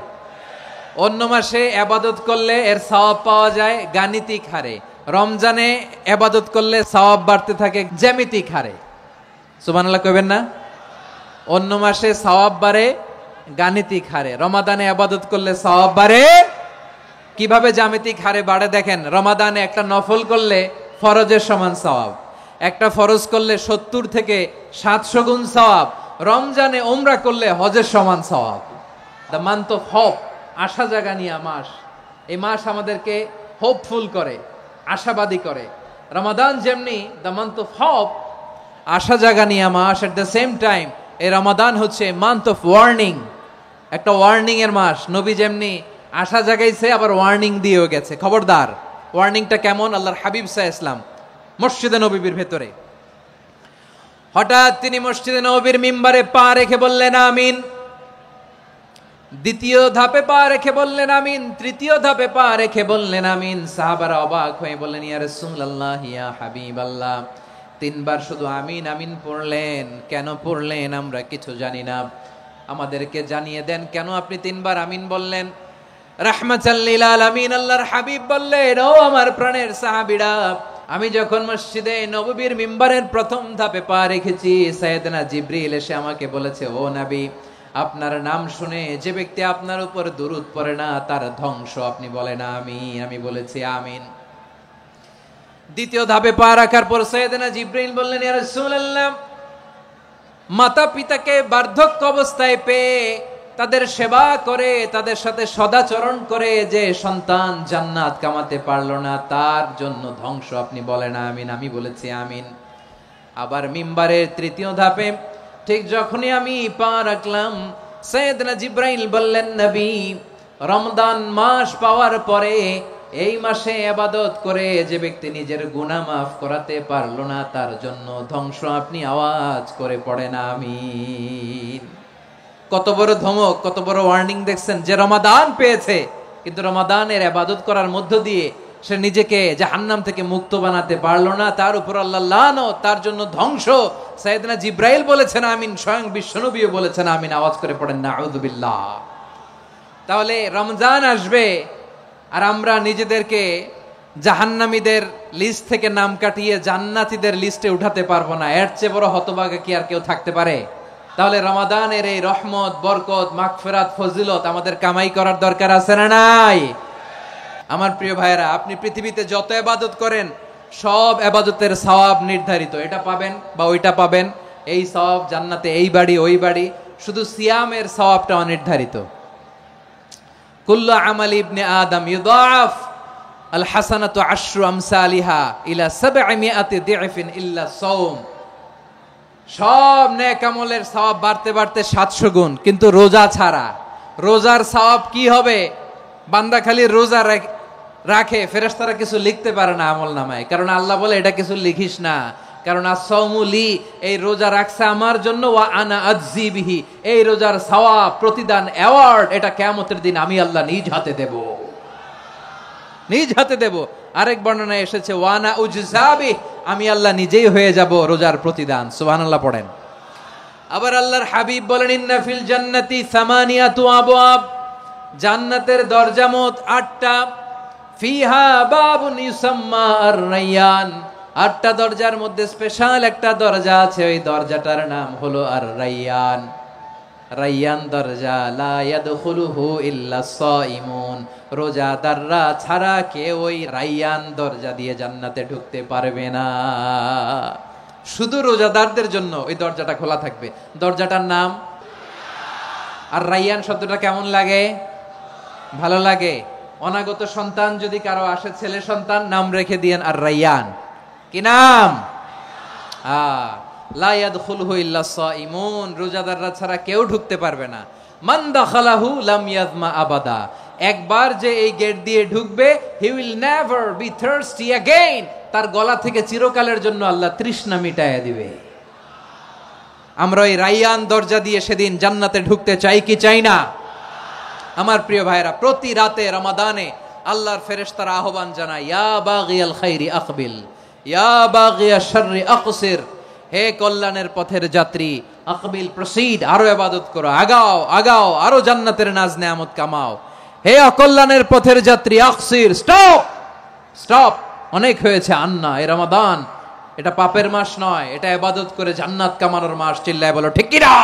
S1: অন্য মাসে ইবাদত করলে এর সওয়াব পাওয়া যায় গাণিতিক হারে, রমজানে ইবাদত করলে সওয়াব বাড়তে থাকে জ্যামিতিক হারে। সুবহানাল্লাহ কইবেন না? অন্য মাসে সওয়াব বাড়ে গাণিতিক হারে, রমাদানে ইবাদত করলে সওয়াব বাড়ে কিভাবে? জ্যামিতিক হারে বাড়ে। দেখেন, রমাদানে একটা নফল করলে ফরজের সমান সওয়াব, একটা ফরজ করলে 70 থেকে 700 গুণ সওয়াব, রমজানে উমরা করলে হজের সমান সওয়াব। দ্য মান্থ অফ হোপ, আশা জাগানিয়া মাস। এই মাস আমাদেরকে হোপফুল করে, আশাবাদী করে। রমাদান যেমনি দ্য মান্থ অফ হোপ, আশা জাগানিয়া মাস, এট দ্য সেম টাইম এই রমাদান হচ্ছে মান্থ অফ ওয়ার্নিং, একটা ওয়ার্নিং এর মাস। নবী যেমনি আশা জাগাইছে, আবার ওয়ার্নিং দিয়েও গেছে, খবরদার। ওয়ার্নিংটা কেমন? আল্লাহর হাবিব সাল্লাল্লাহু আলাইহি ওয়াসাল্লাম মসজিদে নববীর ভেতরে, হঠাৎ তিনি মসজিদে নববীর মিম্বারে পা রেখে বললেন আমিন। দ্বিতীয় ধাপে পা রেখে বললেন আমিন, তৃতীয় ধাপে পা রেখে বললেন আমিন। সাহাবারা অবাক হয়ে বললেন, ইয়া রাসূলুল্লাহ, ইয়া হাবিবাল্লাহ, 3 বার শুধু আমিন আমিন পড়লেন, কেন পড়লেন আমরা কিছু জানি না, আমাদেরকে জানিয়ে দেন কেন আপনি 3 বার আমিন বললেন। রাহমাতাল লিল আলামিন আল্লাহর হাবিব বললেন, ও আমার প্রাণের সাহাবীরা, আমি যখন মসজিদে নববীর মিম্বারের প্রথম ধাপে পা রেখেছি, সাইয়েদনা জিবরিল এসে আমাকে বলেছে, ও নবী, আপনার নাম শুনে যে ব্যক্তি আপনার উপর দুরূদ পড়ে না তার ধ্বংস। আপনি বলেন আমিন। আমি বলেছি আমিন। দ্বিতীয় ধাপে পা রাখার পর সাইয়েদনা জিবরিল বললেন, ইয়া রাসূলুল্লাহ, মাতা পিতাকে বার্ধক্য অবস্থায় পেয়ে তাদের সেবা করে, তাদের সাথে সদাচরণ করে যে সন্তান জান্নাত কামাতে পারলো না, তার জন্য ধ্বংস। আপনি বলেন আমিন। আমি বলেছি আমিন। আবার মিম্বারের তৃতীয় ধাপে ঠিক যখনই আমি পা রাখলাম, সাইয়েদনা জিব্রাইল বললেন, নবী, রমজান মাস পাওয়ার পরে এই মাসে ইবাদত করে যে ব্যক্তি নিজের গুনাহ মাফ করাতে পারলো না, তার জন্য ধ্বংস আপনি আওয়াজ করে পড়েন আমিন। কত বড় ধমক, কত বড় ওয়ার্নিং দেখছেন, যে রমাদান পেয়েছে কিন্তু রমাদানের ইবাদত করার মধ্য দিয়ে সে নিজেকে জাহান্নাম থেকে মুক্ত বানাতে পারলো না, তার উপর আল্লাহ লানত, তার জন্য ধ্বংস। সাইয়েদনা জিব্রাইল বলেছেন আমিন, স্বয়ং বিশ্বনবীও বলেছেন আমিন। আওয়াজ করে পড়েন নাউযু বিল্লাহ। তাহলে রমজান আসবে আর আমরা নিজেদেরকে জাহান্নামীদের লিস্ট থেকে নাম কাটিয়ে জান্নাতীদের লিস্টে উঠাতে পারবো না। এর চেয়ে বড় হতভাগা কি আর কেউ থাকতে পারে? তাহলে রমাদানের এই রহমত, বরকত, মাগফিরাত, ফজিলত আমাদের কামাই করার দরকার আছে না নাই? আমার প্রিয় ভাইরা, আপনি পৃথিবীতে যত ইবাদত করেন সব ইবাদতের সওয়াব নির্ধারিত। এটা পাবেন বা ওইটা পাবেন, এই সওয়াব জান্নাতে, এই বাড়ি ওই বাড়ি। শুধু সিয়ামের সওয়াবটা অনির্ধারিত। কুল্লু আমালি ইবনে আদম ইউদাফ আল হাসানাতু আশরু আমসালিহা ইলা 700 দি'ফিন ইল্লা সাওম। সব নেক আমলের সওয়াব বাড়তে বাড়তে 700 গুণ, কিন্তু রোজা ছাড়া। রোজার সওয়াব কি হবে? বান্দা খালি রোজা রাখে, ফেরেশতারা কিছু লিখতে পারে না আমল নামায়, কারণ আল্লাহ বলে এটা কিছু লিখিস না, কারণ as-সাওমু লি, এই রোজা রাখছে আমার জন্য, ওয়া আনা আজজি বিহি, এই রোজার সওয়াব, প্রতিদান, অ্যাওয়ার্ড এটা কিয়ামতের দিন আমি আল্লাহ নিজ হাতে দেব, নিজ হাতে দেব। আরেক বর্ণনায় এসেছে ওয়া আনা উজজা বিহি, আমি আল্লাহ নিজেই হয়ে যাব রোজার প্রতিদান। সুবহানাল্লাহ পড়েন। আবার আল্লাহর হাবিব বলেন, ইন্না ফিল জান্নাতি সামানিয়াতু আবওয়াব, জান্নাতের দরজা মোট 8টা। ফিহা বাবুন ইউসাম্মা আর-রায়্যান, 8টা দরজার মধ্যে স্পেশাল একটা দরজা আছে, ওই দরজাটার নাম হলো আর-রায়্যান। রায়্যান দরজা, লা ইয়াদখুলুহু ইল্লা সাইমুন, রোজাদাররা ছাড়া কেউ ওই রায়্যান দরজা দিয়ে জান্নাতে ঢুকতে পারবে না। শুধু রোজাদারদের জন্য ওই দরজাটা খোলা থাকবে। দরজাটার নাম আর রায়্যান। শব্দটা কেমন লাগে? ভালো লাগে। অনাগত সন্তান যদি কারো আসে, ছেলে সন্তান, নাম রেখে দিয়েন আর রায়্যান। কি নাম? লা ইয়াদখুলুহু ইল্লা সাইমুন, রোজাদাররা ছাড়া কেউ ঢুকতে পারবে না। মান দাখালাহু লাম ইয়াজমা আবাদা, একবার যে এই গেট দিয়ে ঢুকবে, he will never be thirsty again, তার গলা থেকে চিরকালের জন্য আল্লাহ তৃষ্ণা মিটায়া দিবে। আমরা ওই রায়্যান দরজা দিয়ে সেদিন জান্নাতে ঢুকতে চাই কি চাই না? আমার প্রিয় ভাইরা, প্রতি রাতে রমাদানে আল্লাহর ফেরেশতারা আহ্বান জানায়, ইয়া বাগিয়াল খাইরি আকবিল, ইয়া বাগিয়াশ শাররি আকসির, হে কল্যাণের পথের যাত্রী, আকবিল, প্রসিড, আরো ইবাদত করো, আগাও আগাও, আরো জান্নাতের নাজ নেয়ামত কামাও। হে অকল্যাণের পথের যাত্রী, আকসির, স্টপ স্টপ, অনেক হয়েছে। আন্না, এই রমাদান এটা পাপের মাস নয়, এটা ইবাদত করে জান্নাত কামানোর মাস। চিল্লায় বলো ঠিক কি না?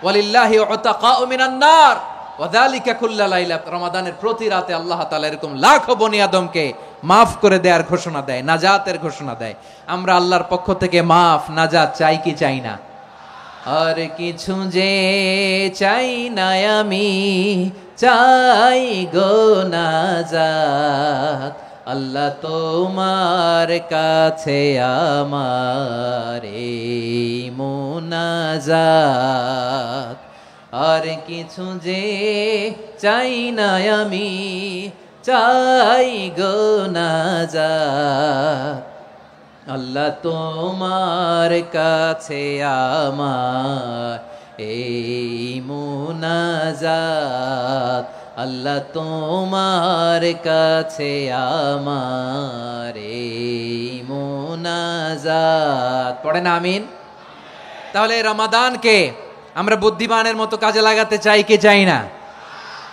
S1: ওয়ালিল্লাহি উতাকাউ মিনান নার ওয়া যালিকা কুল্লা লাইলা, রমাদানের প্রতি রাতে আল্লাহ তাআলা এরকম লাখো বনি আদমকে মাফ করে দেওয়ার ঘোষণা দেয়, নাজাতের ঘোষণা দেয়। আমরা আল্লাহর পক্ষ থেকে মাফ, নাজাত চাই কি চাই না? আর কিছু যে চাই না আমি, চাই গো নাজাত, আল্লাহ তোমার কাছে আমার এই মুনাজাত। আর কিছু যে চাই না আমি, চাই গো নাজাত, আল্লাহ তোমার কাছে আমার এই মুনাজাত, আল্লাহ তোমার কাছে আমার এই মুনাজাত। পড়েন আমিন। তাহলে রমাদানকে আমরা বুদ্ধিমানের মতো কাজে লাগাতে চাই কি চাই না?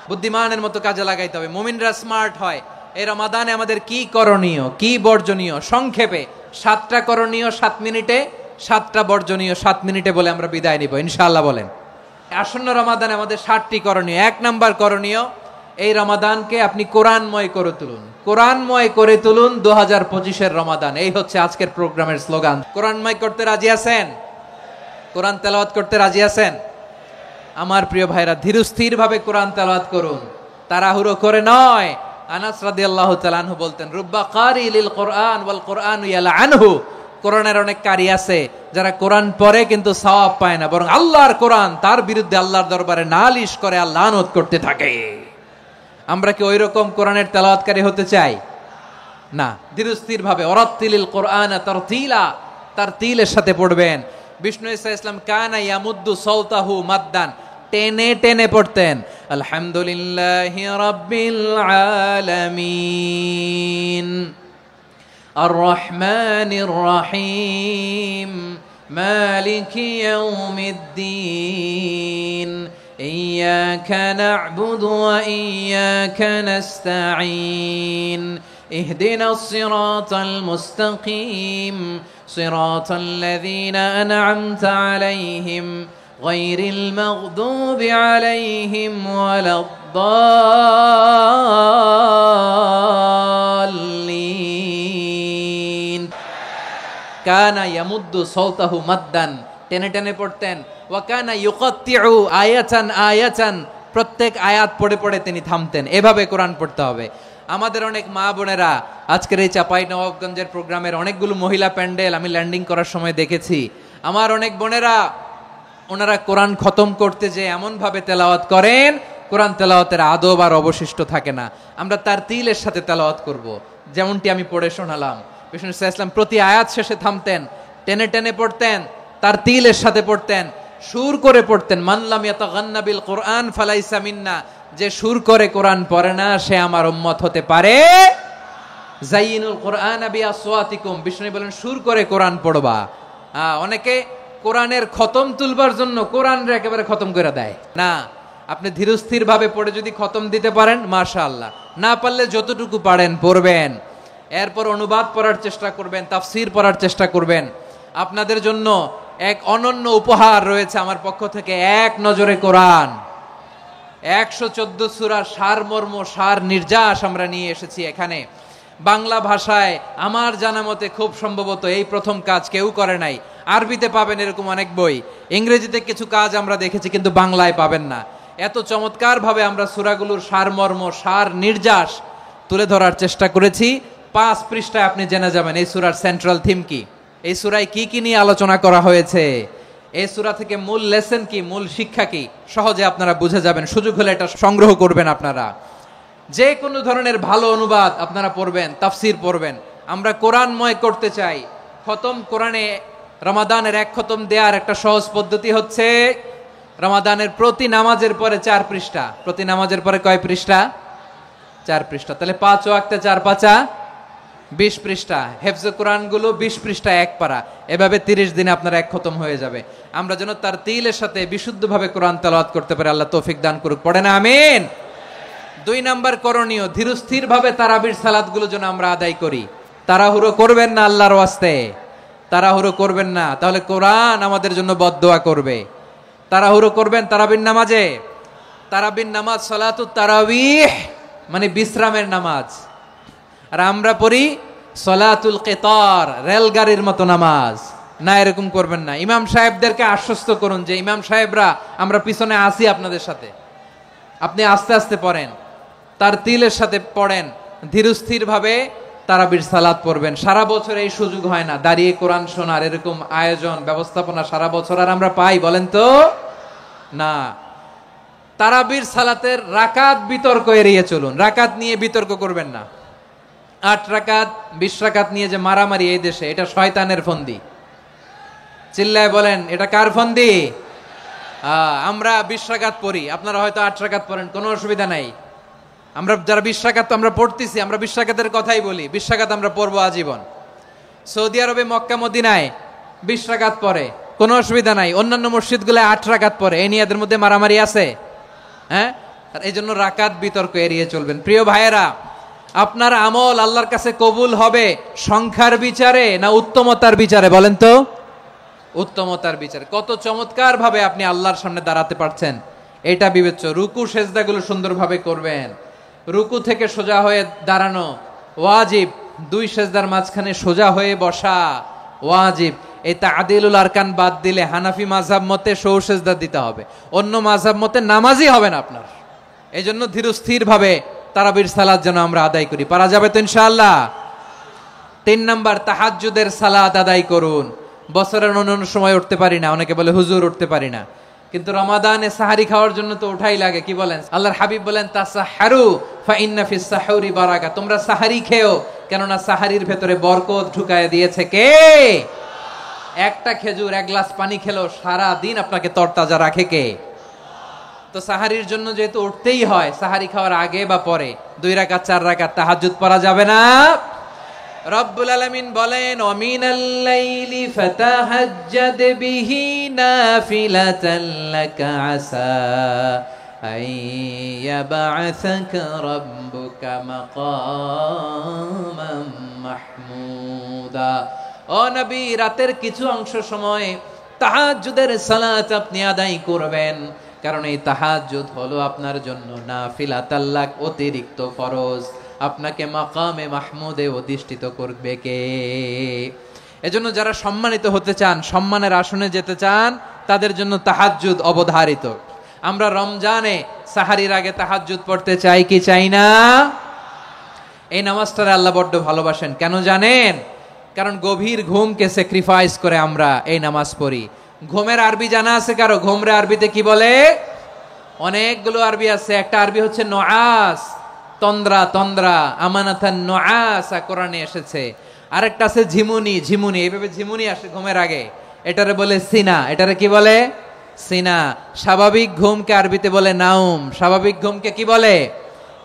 S1: বুদ্ধিমানের মতো কাজে লাগাইতে হবে। মুমিনরা স্মার্ট হয়। এই রমাদানে আমাদের কি করণীয়, কি বর্জনীয়, সংক্ষেপে 7টা করণীয় 7 মিনিটে, 7টা বর্জনীয় 7 মিনিটে বলে আমরা বিদায় নিব ইনশাআল্লাহ। বলেন, আসন্ন রমাদানে আমাদের 7টি করণীয়। 1 নাম্বার করণীয়, এই রমাদানকে আপনি কোরআনময় করে তুলুন। কোরআনময় করে তুলুন 2025-এর রমাদান। এই হচ্ছে আজকের প্রোগ্রামের স্লোগান। কোরআনময় করতে রাজি আছেন? কোরআন তেলাওয়াত করতে রাজি আছেন? আমার প্রিয় ভাইরা, ধীরস্থির ভাবে কোরআন তেলাওয়াত করুন, তাড়াহুড়ো করে নয়। আনাস রাদিয়াল্লাহু তাআলা আনহু বলতেন, রুব্বা কারি লিল কোরআন ওয়াল কোরআন ইয়ালানহু, কোরআনের অনেক কারি আছে যারা কোরআন পড়ে কিন্তু সওয়াব পায় না, বরং আল্লাহর কোরআন তার বিরুদ্ধে আল্লাহর দরবারে নালিশ করে আর লানত করতে থাকে। আমরা কি ওই রকম কোরআনের তেলাওয়াতকারী হতে চাই? না। ধীরস্থির ভাবে ওয়ারাত্তিলিল কোরআন তারতিলা, তারতিলের সাথে পড়বেন। বিষ্ণু ঈসা ইসলাম কানা ইয়ামুদ্দু সাওতাহু মাদ্দান, টেনে টেনে পড়তেন। আলহামদুলিল্লাহি রাব্বিল আলামিন আর রহমানির রহিম মালিকি ইয়াউমিদ্দিন ইয়্যাকা না'বুদু ওয়া ইয়্যাকা নাস্তাঈন ইহদিনাস সিরাতাল মুস্তাকিম সিরাতাল লাযীনা আন'আমতা আলাইহিম গায়রিল মাগদুবি আলাইহিম ওয়ালাদ-দাল্লিন। কানা ইয়ামুদ্দু সাওতাহু মাদ্দান, টেনে টেনে পড়তেন। ওয়া কানা ইউকাত্তিউ আয়াতান আয়াতান, প্রত্যেক আয়াত পড়ে পড়ে তিনি থামতেন। এভাবে কোরআন পড়তে হবে। আমাদের অনেক মা বোনেরা আজকের এই চাঁপাইনবাবগঞ্জের প্রোগ্রামের অনেকগুলো মহিলা প্যান্ডেল আমি ল্যান্ডিং করার সময় দেখেছি। আমার অনেক বোনেরা ওনারা কোরআন খতম করতে যে এমন ভাবে তেলাওয়াত করেন, কোরআন তেলাওয়াতের আদব আর অবশিষ্ট থাকে না। আমরা তারতিলের সাথে তেলাওয়াত করব, যেমনটি আমি পড়ে শোনালাম। বিষ্ণু ইসলাম প্রতি আয়াত শেষে থামতেন, টেনে টেনে পড়তেন, তারতিলের সাথে পড়তেন, সুর করে পড়তেন। মান লাম ইয়াতাগান্না বিল কোরআন ফালাইসা মিন্না, যে সুর করে কোরআন পড়ে না সে আমার উম্মত হতে পারে। যায়িনুল কোরআন বিআসওয়াতিকুম, বিষ্ণু বলেন সুর করে কোরআন পড়বা। অনেকে কোরআনের খতম তুলবার জন্য কোরআনরে একেবারে খতম করে দেয় না। আপনি ধীরস্থির ভাবে পড়ে যদি খতম দিতে পারেন মাশাআল্লাহ, না পারলে যতটুকু পারেন পড়বেন। এরপর অনুবাদ পড়ার চেষ্টা করবেন, তাফসীর পড়ার চেষ্টা করবেন। আপনাদের জন্য এক অনন্য উপহার রয়েছে আমার পক্ষ থেকে, এক নজরে কোরআন। 114 সূরার সারমর্ম, সার নির্যাস আমরা নিয়ে এসেছি এখানে। বাংলা ভাষায় আমার জানা মতে খুব সম্ভবত এই প্রথম কাজ কেউ করে নাই। আরবিতে পাবেন এরকম অনেক বই, ইংরেজিতে কিছু কাজ আমরা দেখেছি, কিন্তু বাংলায় পাবেন না। এত চমৎকার ভাবে আমরা সূরাগুলোর সারমর্ম, সার নির্যাস তুলে ধরার চেষ্টা করেছি। 5 পৃষ্ঠায় আপনি জেনে যাবেন এই সূরার সেন্ট্রাল থিম কি, এই সূরায় কি কি নিয়ে আলোচনা করা হয়েছে, এই সূরা থেকে মূল লেসন কি, মূল শিক্ষা কি, সহজে আপনারা বুঝে যাবেন। সুযোগ হলে এটা সংগ্রহ করবেন আপনারা। যে কোনো ধরনের ভালো অনুবাদ আপনারা পড়বেন, তাফসীর পড়বেন। আমরা কোরআনময় করতে চাই। খতম কোরআনে রমাদানের 1 খতম দেওয়ার একটা সহজ পদ্ধতি হচ্ছে রমাদানের প্রতি নামাজের পরে 4 পৃষ্ঠা। প্রতি নামাজের পরে কয় পৃষ্ঠা? 4 পৃষ্ঠা। তাহলে 5 ওয়াক্তে 4 পাঁচা 20 পৃষ্ঠা। হেফজে কোরআন গুলো 20 পৃষ্ঠা 1 পারা। এভাবে 30 দিনে আপনার 1 খতম হয়ে যাবে। আমরা যেন তারতিলের সাথে বিশুদ্ধভাবে কোরআন তেলাওয়াত করতে পারি, আল্লাহ তৌফিক দান করুক। পড়ে না আমিন। 2 নাম্বার করণীয়, ধীরস্থির ভাবে তারাবির সালাত গুলো যেন আমরা আদায় করি। তাড়াহুড়ো করবেন না আল্লাহর ওয়াস্তে, তাড়াহুড়ো করবেন না, তাহলে কোরআন আমাদের জন্য বদদোয়া করবে। তাড়াহুড়ো করবেন তারাবির নামাজে। তারাবির নামাজ সালাতুত তারাবিহ মানে বিশ্রামের নামাজ। আর আমরা পড়ি সালাতুল কিতার, রেলগাড়ির মতো নামাজ। না, এরকম করবেন না। ইমাম সাহেবদেরকে আশ্বস্ত করুন যে ইমাম সাহেবরা আমরা পিছনে আসি আপনাদের সাথে, আপনি আস্তে আস্তে পড়েন, তারতিলের সাথে পড়েন, ধীরস্থির ভাবে তারাবির সালাত পড়বেন। সারা বছর এই সুযোগ হয় না দাঁড়িয়ে কোরআন শোনার, এরকম আয়োজন ব্যবস্থাপনা সারা বছর আর আমরা পাই বলেন তো না। তারাবির সালাতের রাকাত বিতর্ক এড়িয়ে চলুন। রাকাত নিয়ে বিতর্ক করবেন না। 8 রাকাত 20 রাকাত নিয়ে যে মারামারি এই দেশে, এটা শয়তানের ফন্দি। চিল্লায় বলেন এটা কার ফন্দি? আমরা 20 রাকাত পড়ি, আপনারা হয়তো 8 রাকাত পড়েন, কোনো অসুবিধা নাই। আমরা যারা 20 রাকাত আমরা পড়তেছি, আমরা 20 রাকাতের কথাই বলি। 20 রাকাত আমরা পড়বো আজীবন। সৌদি আরবে মক্কা মদিনায় 20 রাকাত পড়ে, কোনো অসুবিধা নাই। অন্যান্য মসজিদগুলো 8 রাকাত পড়ে। এই নিয়ে এদের মধ্যে মারামারি আছে? হ্যাঁ, এই জন্য রাকাত বিতর্ক এড়িয়ে চলবেন। প্রিয় ভাইয়েরা, আপনার আমল আল্লাহর কাছে কবুল হবে সংখ্যার বিচারে না উত্তমতার বিচারে? বলেন তো। উত্তমতার বিচারে। কত চমৎকার ভাবে আপনি আল্লাহর সামনে দাঁড়াতে পারছেন এটা বিবেচ্য। রুকু সেজদাগুলো সুন্দরভাবে করবেন। রুকু থেকে সোজা হয়ে দাঁড়ানো ওয়াজিব। 2 সেজদার মাঝখানে সোজা হয়ে বসা ওয়াজিব। এই তা'দিলুল আরকান বাদ দিলে হানাফি মাযহাব মতে সৌ সেজদা দিতে হবে, অন্য মাযহাব মতে নামাজই হবে না আপনার। এই জন্য ধীরস্থির ভাবে তারাবির সালাত যেন আমরা আদায় করি। পারা যাবে তো ইনশাআল্লাহ? 3 নাম্বার, তাহাজ্জুদের সালাত আদায় করুন। বছরের অন্যান্য সময় উঠতে পারি না, অনেকে বলে হুজুর উঠতে পারি না, কিন্তু রমাদানে সাহারি খাওয়ার জন্য তো ওঠাই লাগে। কি বলেন? আল্লাহর হাবিব বলেন তাসাহারু ফা ইন্না ফিস সাহুরি বারাকা, তোমরা সাহারি খেও, কেননা সাহারির ভেতরে বরকত ঢুকায় দিয়েছে কে? একটা খেজুর, এক গ্লাস পানি খেলো সারা দিন আপনাকে তরতাজা রাখে কে? তো সাহারির জন্য যেহেতু উঠতেই হয়, সাহারি খাওয়ার আগে বা পরে 2 রাকাত 4 রাকাত তাহাজ্জুদ পড়া যাবে না? রব্বুল আলামিন বলেন ওয়ামিনাল লাইলি ফাতাহাজ্জাদ বিহি নাফিলাতান লাকা আসা আইয়াবআসাকা রাব্বুকা মাকামান মাহমুদা। ও নবী, রাতের কিছু অংশ সময় তাহাজ্জুদের সালাত আপনি আদায় করবেন, কারণ এই তাহাজ্জুদ হলো আপনার জন্য নাফিলাতাল লাক, অতিরিক্ত ফরজ। আপনাকে মাকামে মাহমুদে অধিষ্ঠিত করবে কে? এজন্য যারা সম্মানিত হতে চান, সম্মানের আসনে যেতে চান, তাদের জন্য তাহাজ্জুদ অবধারিত। আমরা রমজানে সাহারির আগে তাহাজ্জুদ পড়তে চাই কি চাই না? এই নামাজটারে আল্লাহ বড্ড ভালোবাসেন। কেন জানেন? কারণ গভীর ঘুমকে স্যাক্রিফাইস করে আমরা এই নামাজ পড়ি। ঘুমের আরবি জানা আছে কারো? ঘুমরে আরবিতে কি বলে? অনেকগুলো আরবি আছে। একটা আরবি হচ্ছে নুআস, তন্দ্রা, তন্দ্রা, আমানাতান নুআসা কোরআনে এসেছে। আরেকটা আছে ঝিমুনি, ঝিমুনি, এইভাবে ঝিমুনি আসে ঘুমের আগে, এটারে বলে সিনা। এটারে কি বলে? সিনা। স্বাভাবিক ঘুমকে আরবিতে বলে নাউম। স্বাভাবিক ঘুমকে কি বলে?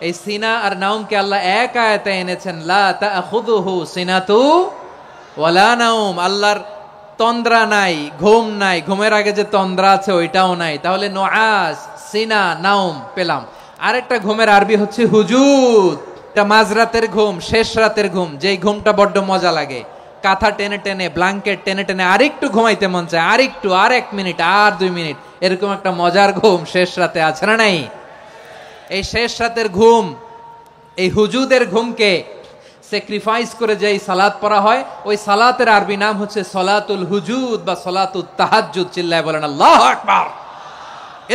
S1: এই সিনা আর নাউমকে আল্লাহ এক আয়াতে এনেছেন, লা তাখুযুহু সিনাতু ওয়ালা নাউম। আল্লাহর তন্দ্রা নাই, ঘুম নাই, ঘুমের আগে যে তন্দ্রা আছে ওইটাও নাই। তাহলে নুআস, সিনা, নাউম পেলাম। আরেকটা ঘুমের আরবি হচ্ছে হুজুদ। এটা মাঝরাতের ঘুম, শেষ রাতের ঘুম, যেই ঘুমটা বড্ড মজা লাগে। কাঁথা টেনে টেনে, ব্ল্যাঙ্কেট টেনে টেনে আরেকটু ঘুমাইতে মন চায়, আরেকটু, আর 1 মিনিট, আর 2 মিনিট, এরকম একটা মজার ঘুম শেষ রাতে আছে না নাই? এই শেষ রাতের ঘুম, এই হুজুদের ঘুমকে স্যাক্রিফাইস করে যেই সালাত পড়া হয়, ওই সালাতের আরবি নাম হচ্ছে সলাতুল হুজুদ বা সলাতুত তাহাজ্জুদ। চিল্লায় বলেন আল্লাহু আকবার।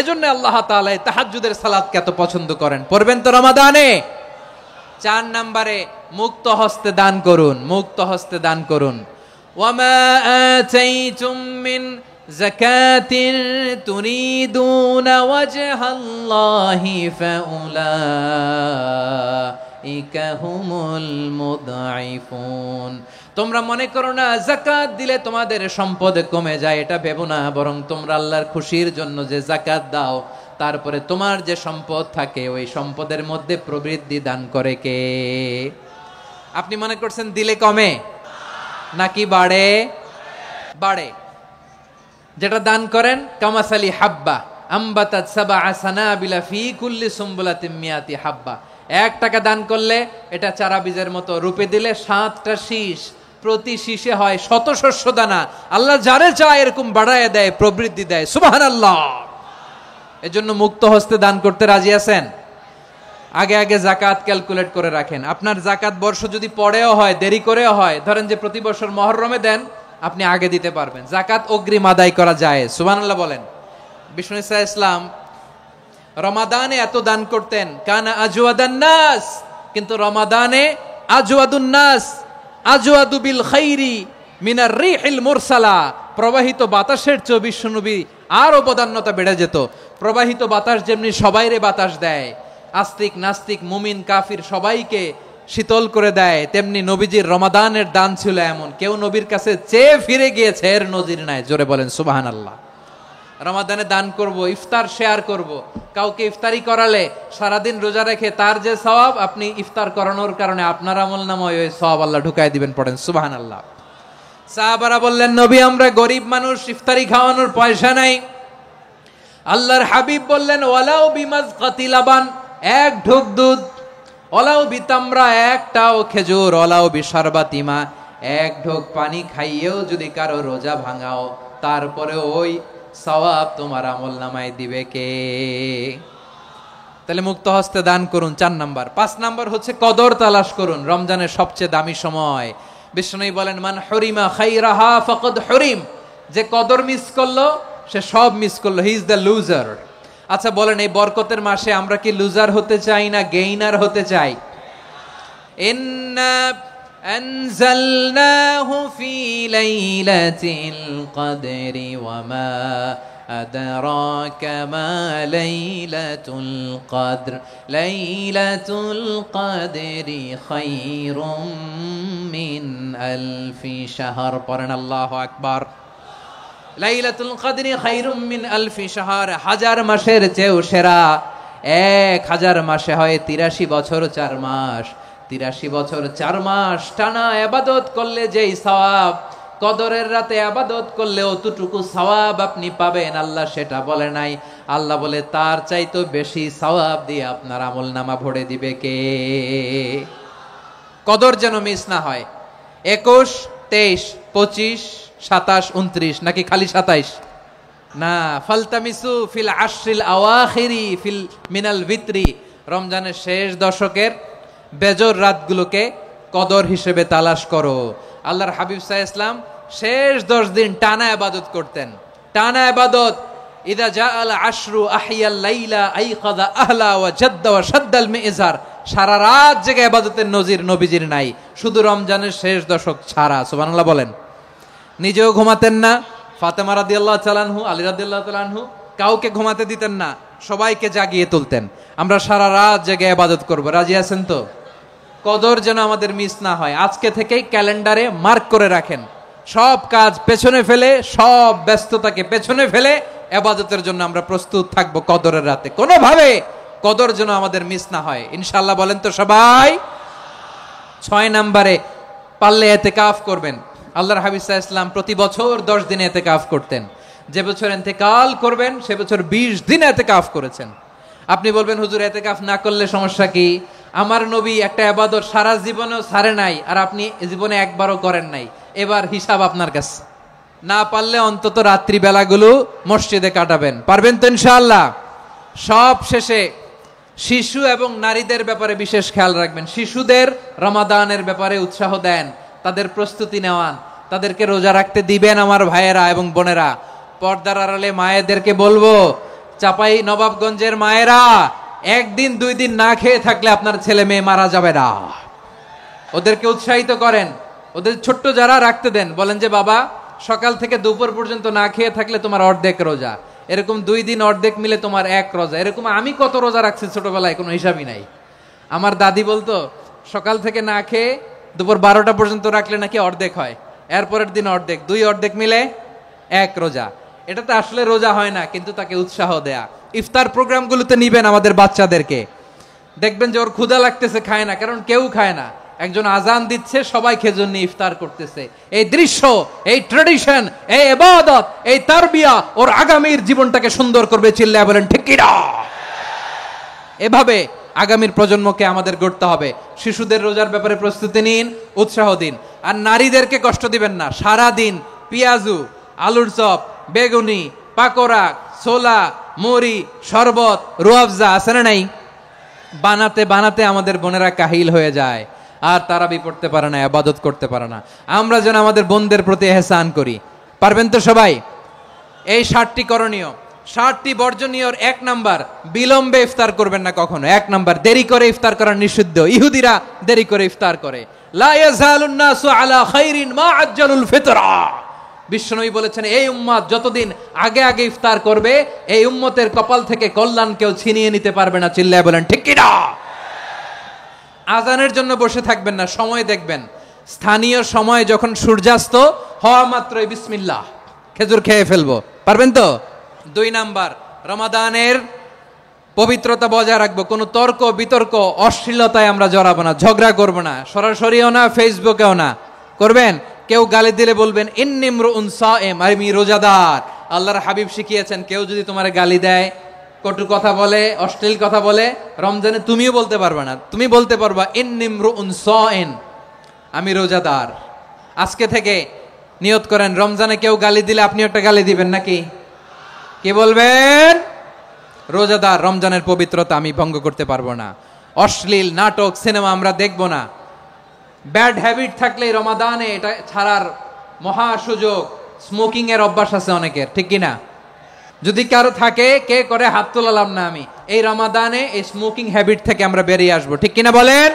S1: এজন্য আল্লাহ তাআলা এই তাহাজ্জুদের সালাতকে এত পছন্দ করেন। পড়বেন তো রমাদানে। 4 নম্বরে মুক্ত হস্তে দান করুন, মুক্ত হস্তে দান করুন। ওয়ামা আতাইতুম মিন যাকাতিন তুরিদুনা ওয়াজহাল্লাহি ফাউলাইকা হুমুল মুদঈফুন। তোমরা মনে করো না যাকাত দিলে তোমাদের সম্পদ কমে যায়, এটা ভেবো না, বরং তোমরা আল্লাহর খুশির জন্য যে যাকাত দাও, তারপরে তোমার যে সম্পদ থাকে ওই সম্পদের মধ্যে প্রবৃদ্ধি দান করে কে? আপনি মনে করছেন দিলে কমে নাকি বাড়ে? বাড়ে। যেটা দান করেন, কামাসালি হাব্বা আম্বাতাত সাবআ সানাবিলা ফি কুল্লি সুমবুলাতিন মিয়াতি হাব্বা। 1 টাকা দান করলে এটা চারা বীজের মতো, রূপে দিলে 7টা শীষ, প্রতি শীষে হয় 100 শস্য দানা। আল্লাহ যারে চায় এরকম বাড়ায় দেয়, প্রবৃদ্ধি দেয়। সুবহানাল্লাহ। এজন্য মুক্ত হস্তে দান করতে রাজি আছেন? আগে আগে যাকাত ক্যালকুলেট করে রাখেন। আপনার যাকাত বর্ষ যদি পরেও হয়, দেরি করেও হয়, ধরেন যে প্রতি বছর মুহররমে দেন, আপনি আগে দিতে পারবেন। যাকাত অগ্রিম আদায় করা যায়। সুবহানাল্লাহ বলেন। বিষ্ণু ইসা ইসলাম রমাদানে এত দান করতেন, কানা আজওয়াদান নাস, কিন্তু রমাদানে আজওয়াদুন নাস আজওয়াদু বিল খাইরি মিনার রিহিল মুরসালা। প্রবাহিত বাতাসের চেয়ে বিশ্বনবী আর অবদান্যতা বেড়ে যেত। প্রবাহিত বাতাস যেমনি সবাইরে বাতাস দেয়, আস্তিক নাস্তিক মুমিন কাফির সবাইকে শীতল করে দেয়, তেমনি নবীজির রমাদানের দান ছিল এমন, কেউ নবীর কাছে চেয়ে ফিরে গিয়েছে এর নজির নাই। জোরে বলেন সুবহানাল্লাহ। রমাদানে দান করব, ইফতার শেয়ার করব। কাউকে ইফতারি করালে সারাদিন রোজা রেখে তার যে সওয়াব, আপনি ইফতার করানোর কারণে আপনার আমলনামায় ওই সওয়াব আল্লাহ ঢুকায় দিবেন। পড়েন সুবহানাল্লাহ। সাহাবারা বললেন, নবী আমরা গরিব মানুষ, ইফতারি খাওয়ানোর পয়সা নাই। আল্লাহর হাবিব বললেন, ওয়ালাউ বিমাজকাতি লাবান, 1 ঢোক দুধ, ওয়ালাউ বিতামরা, 1টাও খেজুর, ওয়ালাউ বিশারবাতিমা, 1 ঢোক পানি খাইয়েও যদি কারো রোজা ভাঙাও, তারপরে ওই সওয়াব তোমার আমলনামায় দিবে কে? তাহলে মুক্ত হস্তে দান করুন 4 নাম্বার। 5 নাম্বার হচ্ছে কদর তালাশ করুন। রমজানের সবচেয়ে দামি সময়। বিষ্ণু বলেন, মান হুরিমা খাইরাহা ফাকাদ হুরিম, যে কদর মিস করলো সে সব মিস করলো, হি ইজ দ্য লুজার। আচ্ছা বলেন, এই বরকতের মাসে আমরা কি লুজার হতে চাই না গেইনার হতে চাই? ইন্না আনজালনাহু ফি লাইলাতিল কদরি ওয়া মা আদরাকা মা লাইলাতুল কদর লাইলাতুল কদরি খায়রুম মিন আলফি শাহর। পড়েন আল্লাহু আকবার। লাইলাতুল কদরি খায়রুম মিন আলফি শাহর, হাজার মাসের চেয়েও সেরা। 1000 মাসে হয় 83 বছর 4 মাস। 83 বছর 4 মাস টানা ইবাদত করলে যেই সওয়াব, কদরের রাতে ইবাদত করলে অতটুকু সওয়াব আপনি পাবেন, আল্লাহ সেটা বলে নাই। আল্লাহ বলে তার চাইতে বেশি সওয়াব দিয়ে আপনার আমলনামা ভরে দিবে কে? কদর যেন মিস না হয়। 21, 23, 25, 27, 29 নাকি খালি 27? না, ফালতামিসু ফিল আশরিল আওয়াখিরি ফিল মিনাল ভিতরি, রমজানের শেষ দশকের বেজর রাতগুলোকে কদর হিসেবে তালাশ করো। আল্লাহর হাবিব সাল্লাল্লাহু আলাইহি ওয়াসাল্লাম শেষ 10 দিন টানা ইবাদত করতেন, টানা ইবাদত। ইদা জাআল আশরু আহিয়াল লাইলা আইকাযা আহলা ওয়া জাদ্দা ওয়া শাদ্দাল মিজার, সারা রাত জেগে ইবাদতের নজির নবীজির নাই, শুধু রমজানের শেষ দশক ছাড়া। সুবহানাল্লাহ বলেন। নিজেও ঘুমাতেন না, ফাতেমা রাদিয়াল্লাহু তাআলা আনহু, আলী রাদিয়াল্লাহু তাআলা আনহু কাউকে ঘুমাতে দিতেন না, সবাইকে জাগিয়ে তুলতেন। আমরা সারা রাত জেগে ইবাদত করব, রাজি আছেন তো? কদর যেন আমাদের মিস না হয়। আজকে থেকেই ক্যালেন্ডারে মার্ক করে রাখেন, সব কাজ পেছনে ফেলে, সব ব্যস্ততাকে পেছনে ফেলে ইবাদতের জন্য আমরা প্রস্তুত থাকব কদরের রাতে। কোনোভাবে কদর যেন আমাদের মিস না হয়, ইনশাআল্লাহ। বলেন তো সবাই। 6 নম্বরে পারলে ইতিকাফ করবেন। আল্লাহর হাবিব সাল্লাল্লাহু আলাইহি ওয়াসাল্লাম প্রতি বছর 10 দিন ইতিকাফ করতেন। যে বছর ইন্তেকাল করবেন সে বছর 20 দিন ইতিকাফ করেছেন। আপনি বলবেন হুজুর ইতিকাফ না করলে সমস্যা কি? আমার নবী একটা ইবাদত সারা জীবনেও ছাড়ে নাই, আর আপনি জীবনে একবারও করেন নাই। এবার হিসাব আপনার কাছে। না পারলে অন্তত রাত্রি বেলাগুলো মসজিদে কাটাবেন। পারবেন তো ইনশাআল্লাহ? সব শেষে শিশু এবং নারীদের ব্যাপারে বিশেষ খেয়াল রাখবেন। শিশুদের রমাদানের ব্যাপারে উৎসাহ দেন, তাদের প্রস্তুতি নেওয়ান, তাদেরকে রোজা রাখতে দিবেন। আমার ভাইয়েরা এবং বোনেরা, পর্দার আড়ালে মায়েদেরকে বলবো, চাপাই নবাবগঞ্জের মায়েরা, 1 দিন 2 দিন না খেয়ে থাকলে আপনার ছেলে মেয়ে মারা যাবে না। ওদেরকে উৎসাহিত করেন, ওদের ছোট্ট যারা রাখতে দেন, বলেন যে বাবা সকাল থেকে দুপুর পর্যন্ত না খেয়ে থাকলে তোমার অর্ধেক রোজা, এরকম 2 দিন অর্ধেক মিলে তোমার 1 রোজা। এরকম আমি কত রোজা রাখছি ছোটবেলায়, কোনো হিসাবই নাই। আমার দাদি বলতো সকাল থেকে না খেয়ে দুপুর 12টা পর্যন্ত রাখলে নাকি অর্ধেক হয়, এরপরের দিন অর্ধেক, 2 অর্ধেক মিলে 1 রোজা। এটা তো আসলে রোজা হয় না, কিন্তু তাকে উৎসাহ দেয়া। ইফতার প্রোগ্রামগুলোতে নিবেন আমাদের বাচ্চাদেরকে, দেখবেন যে ওর ক্ষুধা লাগতেছে, খায় না, কারণ কেউ খায় না। একজন আজান দিচ্ছে, সবাই খেজুর নিয়ে ইফতার করতেছে। এই দৃশ্য, এই ট্র্যাডিশন, এই ইবাদত, এই তারবিয়া ওর আগামীর জীবনটাকে সুন্দর করবে। চিল্লায় বলেন ঠিক কি না? এভাবে আগামীর প্রজন্মকে আমাদের গড়তে হবে। শিশুদের রোজার ব্যাপারে প্রস্তুতি নিন, উৎসাহ দিন। আর নারীদেরকে কষ্ট দিবেন না। সারা দিন পেঁয়াজু, আলুর চপ, বেগুনি, পাকোড়া, ছোলা, মুড়ি, শরবত, রুয়াবজা আছে না নাই, বানাতে বানাতে আমাদের বোনেরা কাহিল হয়ে যায়, আর তারাবি পড়তে পারে না, ইবাদত করতে পারে না। আমরা যেন আমাদের বোনদের প্রতি ইহসান করি। পারবেন তো সবাই? এই 7টি করণীয়, 7টি বর্জনীয়। 1 নাম্বার, বিলম্বে ইফতার করবেন না কখনো। 1 নাম্বার, দেরি করে ইফতার করা নিষিদ্ধ। ইহুদিরা দেরি করে ইফতার করে। লা ইয়াজালুন নাসু আলা খাইরিন মা আজ্জালুল ফিতরা। বিশ্বনবী বলেছেন, এই উম্মত যতদিন আগে আগে ইফতার করবে, এই উম্মতের কপাল থেকে কল্যাণ কেউ ছিনিয়ে নিতে পারবে না। চিল্লায় বলেন ঠিক কি না? আজানের জন্য বসে থাকবেন না, সময় দেখবেন। স্থানীয় সময় যখন সূর্যাস্ত হওয়া মাত্রই বিসমিল্লাহ, খেজুর খেয়ে ফেলবো। পারবেন তো? 2 নাম্বার, রমাদানের পবিত্রতা বজায় রাখবো। কোনো তর্ক বিতর্ক, অশ্লীলতায় আমরা জড়াবো না, ঝগড়া করবো না, সরাসরিও না, ফেসবুকেও না। করবেন? কেউ গালি দিলে বলবেন ইন্নিমরুউন সায়েম, আমি রোজাদার। আল্লাহর হাবিব শিখিয়েছেন, কেউ যদি তোমার গালি দেয়, কটু কথা বলে, অশ্লীল কথা বলে, রমজানে তুমিও বলতে পারবে না। তুমি বলতে পারবা ইন্নিমরুউন সায়েম, আমি রোজাদার। আজকে থেকে নিয়ত করেন, রমজানে কেউ গালি দিলে আপনি একটা গালি দিবেন নাকি? কি বলবেন? রোজাদার, রমজানের পবিত্রতা আমি ভঙ্গ করতে পারবো না। অশ্লীল নাটক, সিনেমা আমরা দেখবো না। ব্যাড হ্যাবিট থাকলে রমাদানে এটা ছাড়ার মহা সুযোগ। স্মোকিং এর অভ্যাস আছে অনেকের, ঠিক কিনা? যদি কারো থাকে, কে করে হাত তোলালাম না আমি। এই রমাদানে এই স্মোকিং হ্যাবিট থেকে আমরা বেরিয়ে আসবো, ঠিক কিনা বলেন?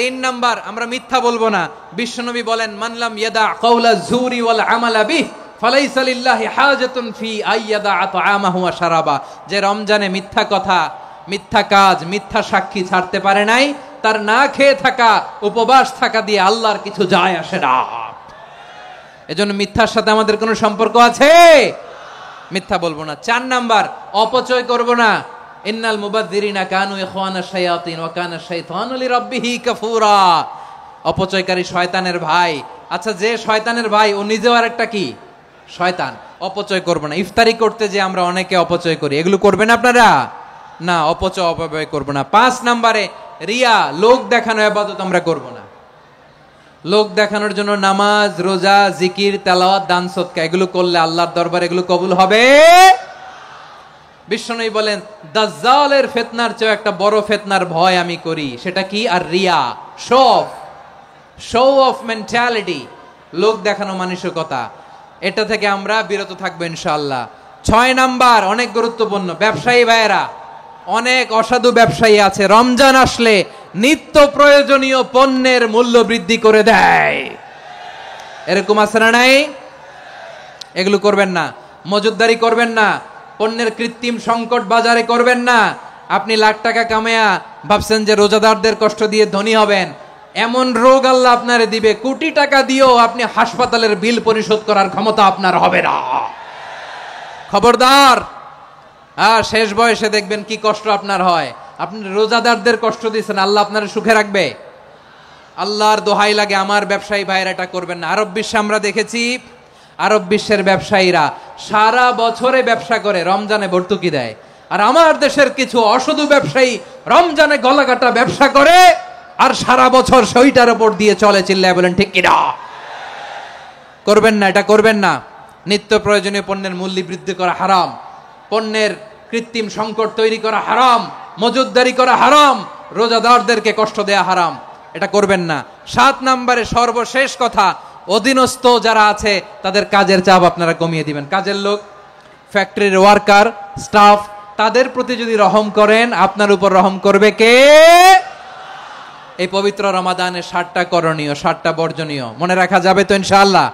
S1: 3 নাম্বার, আমরা মিথ্যা বলবো না। বিশ্বনবী বলেন, মানলাম ইয়াদা কাওলা যুরি ওয়াল আমালা বিহ ফালাইসা লিল্লাহি হাজাতুন ফি আইয়াদা তাআমাহু ওয়া শারাবা। যে রমজানে মিথ্যা কথা, মিথ্যা কাজ, মিথ্যা সাক্ষী ছাড়তে পারে নাই, তার না খেয়ে থাকা, উপবাস থাকা দিয়ে আল্লাহর কিছু যায় আসে না। এজন্য মিথ্যার সাথে আমাদের কোনো সম্পর্ক আছে? মিথ্যা বলবো না। 4 নাম্বার, অপচয় করব না। ইন্নাল মুবাযযিরিনা কানু ইখওয়ানাশ শায়াতিন ওয়া কানা শাইতানু লিরাব্বিহি কাফুরা। অপচয়কারী শয়তানের ভাই। আচ্ছা, যে শয়তানের ভাই ও নিজেও আরেকটা কি? শয়তান। অপচয় করব না। ইফতারি করতে যে আমরা অনেকে অপচয় করি, এগুলো করবেন আপনারা না। অপব্যয় করব না। 5 নাম্বারে, রিয়া, লোক দেখানো ইবাদত আমরা করব না। লোক দেখানোর জন্য নামাজ, রোজা, জিকির, তেলাওয়াত, দান সদকা এগুলো করলে আল্লাহর দরবারে এগুলো কবুল হবে। বিশ্বনবী বলেন, দাজ্জালের ফিতনার চেয়ে একটা বড় ফিতনার ভয় আমি করি, সেটা কি? আর রিয়া, শো অফ মেন্টালিটি, লোক দেখানো মানসিকতা। এটা থেকে আমরা বিরত থাকবো ইনশাআল্লাহ। 6 নাম্বার, অনেক গুরুত্বপূর্ণ, ব্যবসায়ী ভাইয়েরা, অনেক অসাধু ব্যবসায়ী আছে রমজান আসলে নিত্য প্রয়োজনীয় পণ্যের মূল্য বৃদ্ধি করে দেয়। এরকম আছে না নাই? এগুলো করবেন না। মজুদদারি করবেন না। পণ্যের কৃত্রিম সংকট বাজারে করবেন না। আপনি লাখ টাকা কামায়া ভাবছেন যে রোজাদারদের কষ্ট দিয়ে ধনী হবেন, এমন রোগ আল্লাহ আপনারে দিবে, কোটি টাকা দিয়েও আপনি হাসপাতালের বিল পরিশোধ করার ক্ষমতা আপনার হবে না। খবরদার। শেষ বয়সে দেখবেন কি কষ্ট আপনার হয়। আপনি রোজাদারদের কষ্ট দিচ্ছেন, আল্লাহ আপনার সুখে রাখবে? আল্লাহর দোহাই লাগে, আমার ব্যবসায়ী ভাইয়েরা এটা করবেন না। আরব বিশ্বে আমরা দেখেছি, আরব বিশ্বের ব্যবসায়ীরা সারা বছরে ব্যবসা করে, রমজানে ভর্তুকি দেয়। আর আমার দেশের কিছু অসাধু ব্যবসায়ী রমজানে গলাকাটা ব্যবসা করে আর সারা বছর সেইটার উপর দিয়ে চলে। চিল্লায় বলেন ঠিক কিনা? করবেন না, এটা করবেন না। নিত্য প্রয়োজনীয় পণ্যের মূল্য বৃদ্ধি করা হারাম, পণ্যের কৃত্রিম সংকট তৈরি করা হারাম, মজুদদারি করা হারাম, রোজাদারদেরকে কষ্ট দেয়া হারাম, এটা করবেন না। 7 নাম্বারে সর্বশেষ কথা, অধীনস্থ যারা আছে তাদের কাজের চাপ আপনারা কমিয়ে দিবেন। কাজের লোক, ফ্যাক্টরির ওয়ার্কার, স্টাফ, তাদের প্রতি যদি রহম করেন, আপনার উপর রহম করবে কে? এই পবিত্র রমাদানের 7টা করণীয়, 7টা বর্জনীয় মনে রাখা যাবে তো ইনশাআল্লাহ?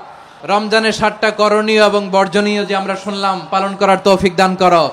S1: রমজানের 7টা করণীয় এবং বর্জনীয় যে আমরা শুনলাম, পালন করার তৌফিক দান করো।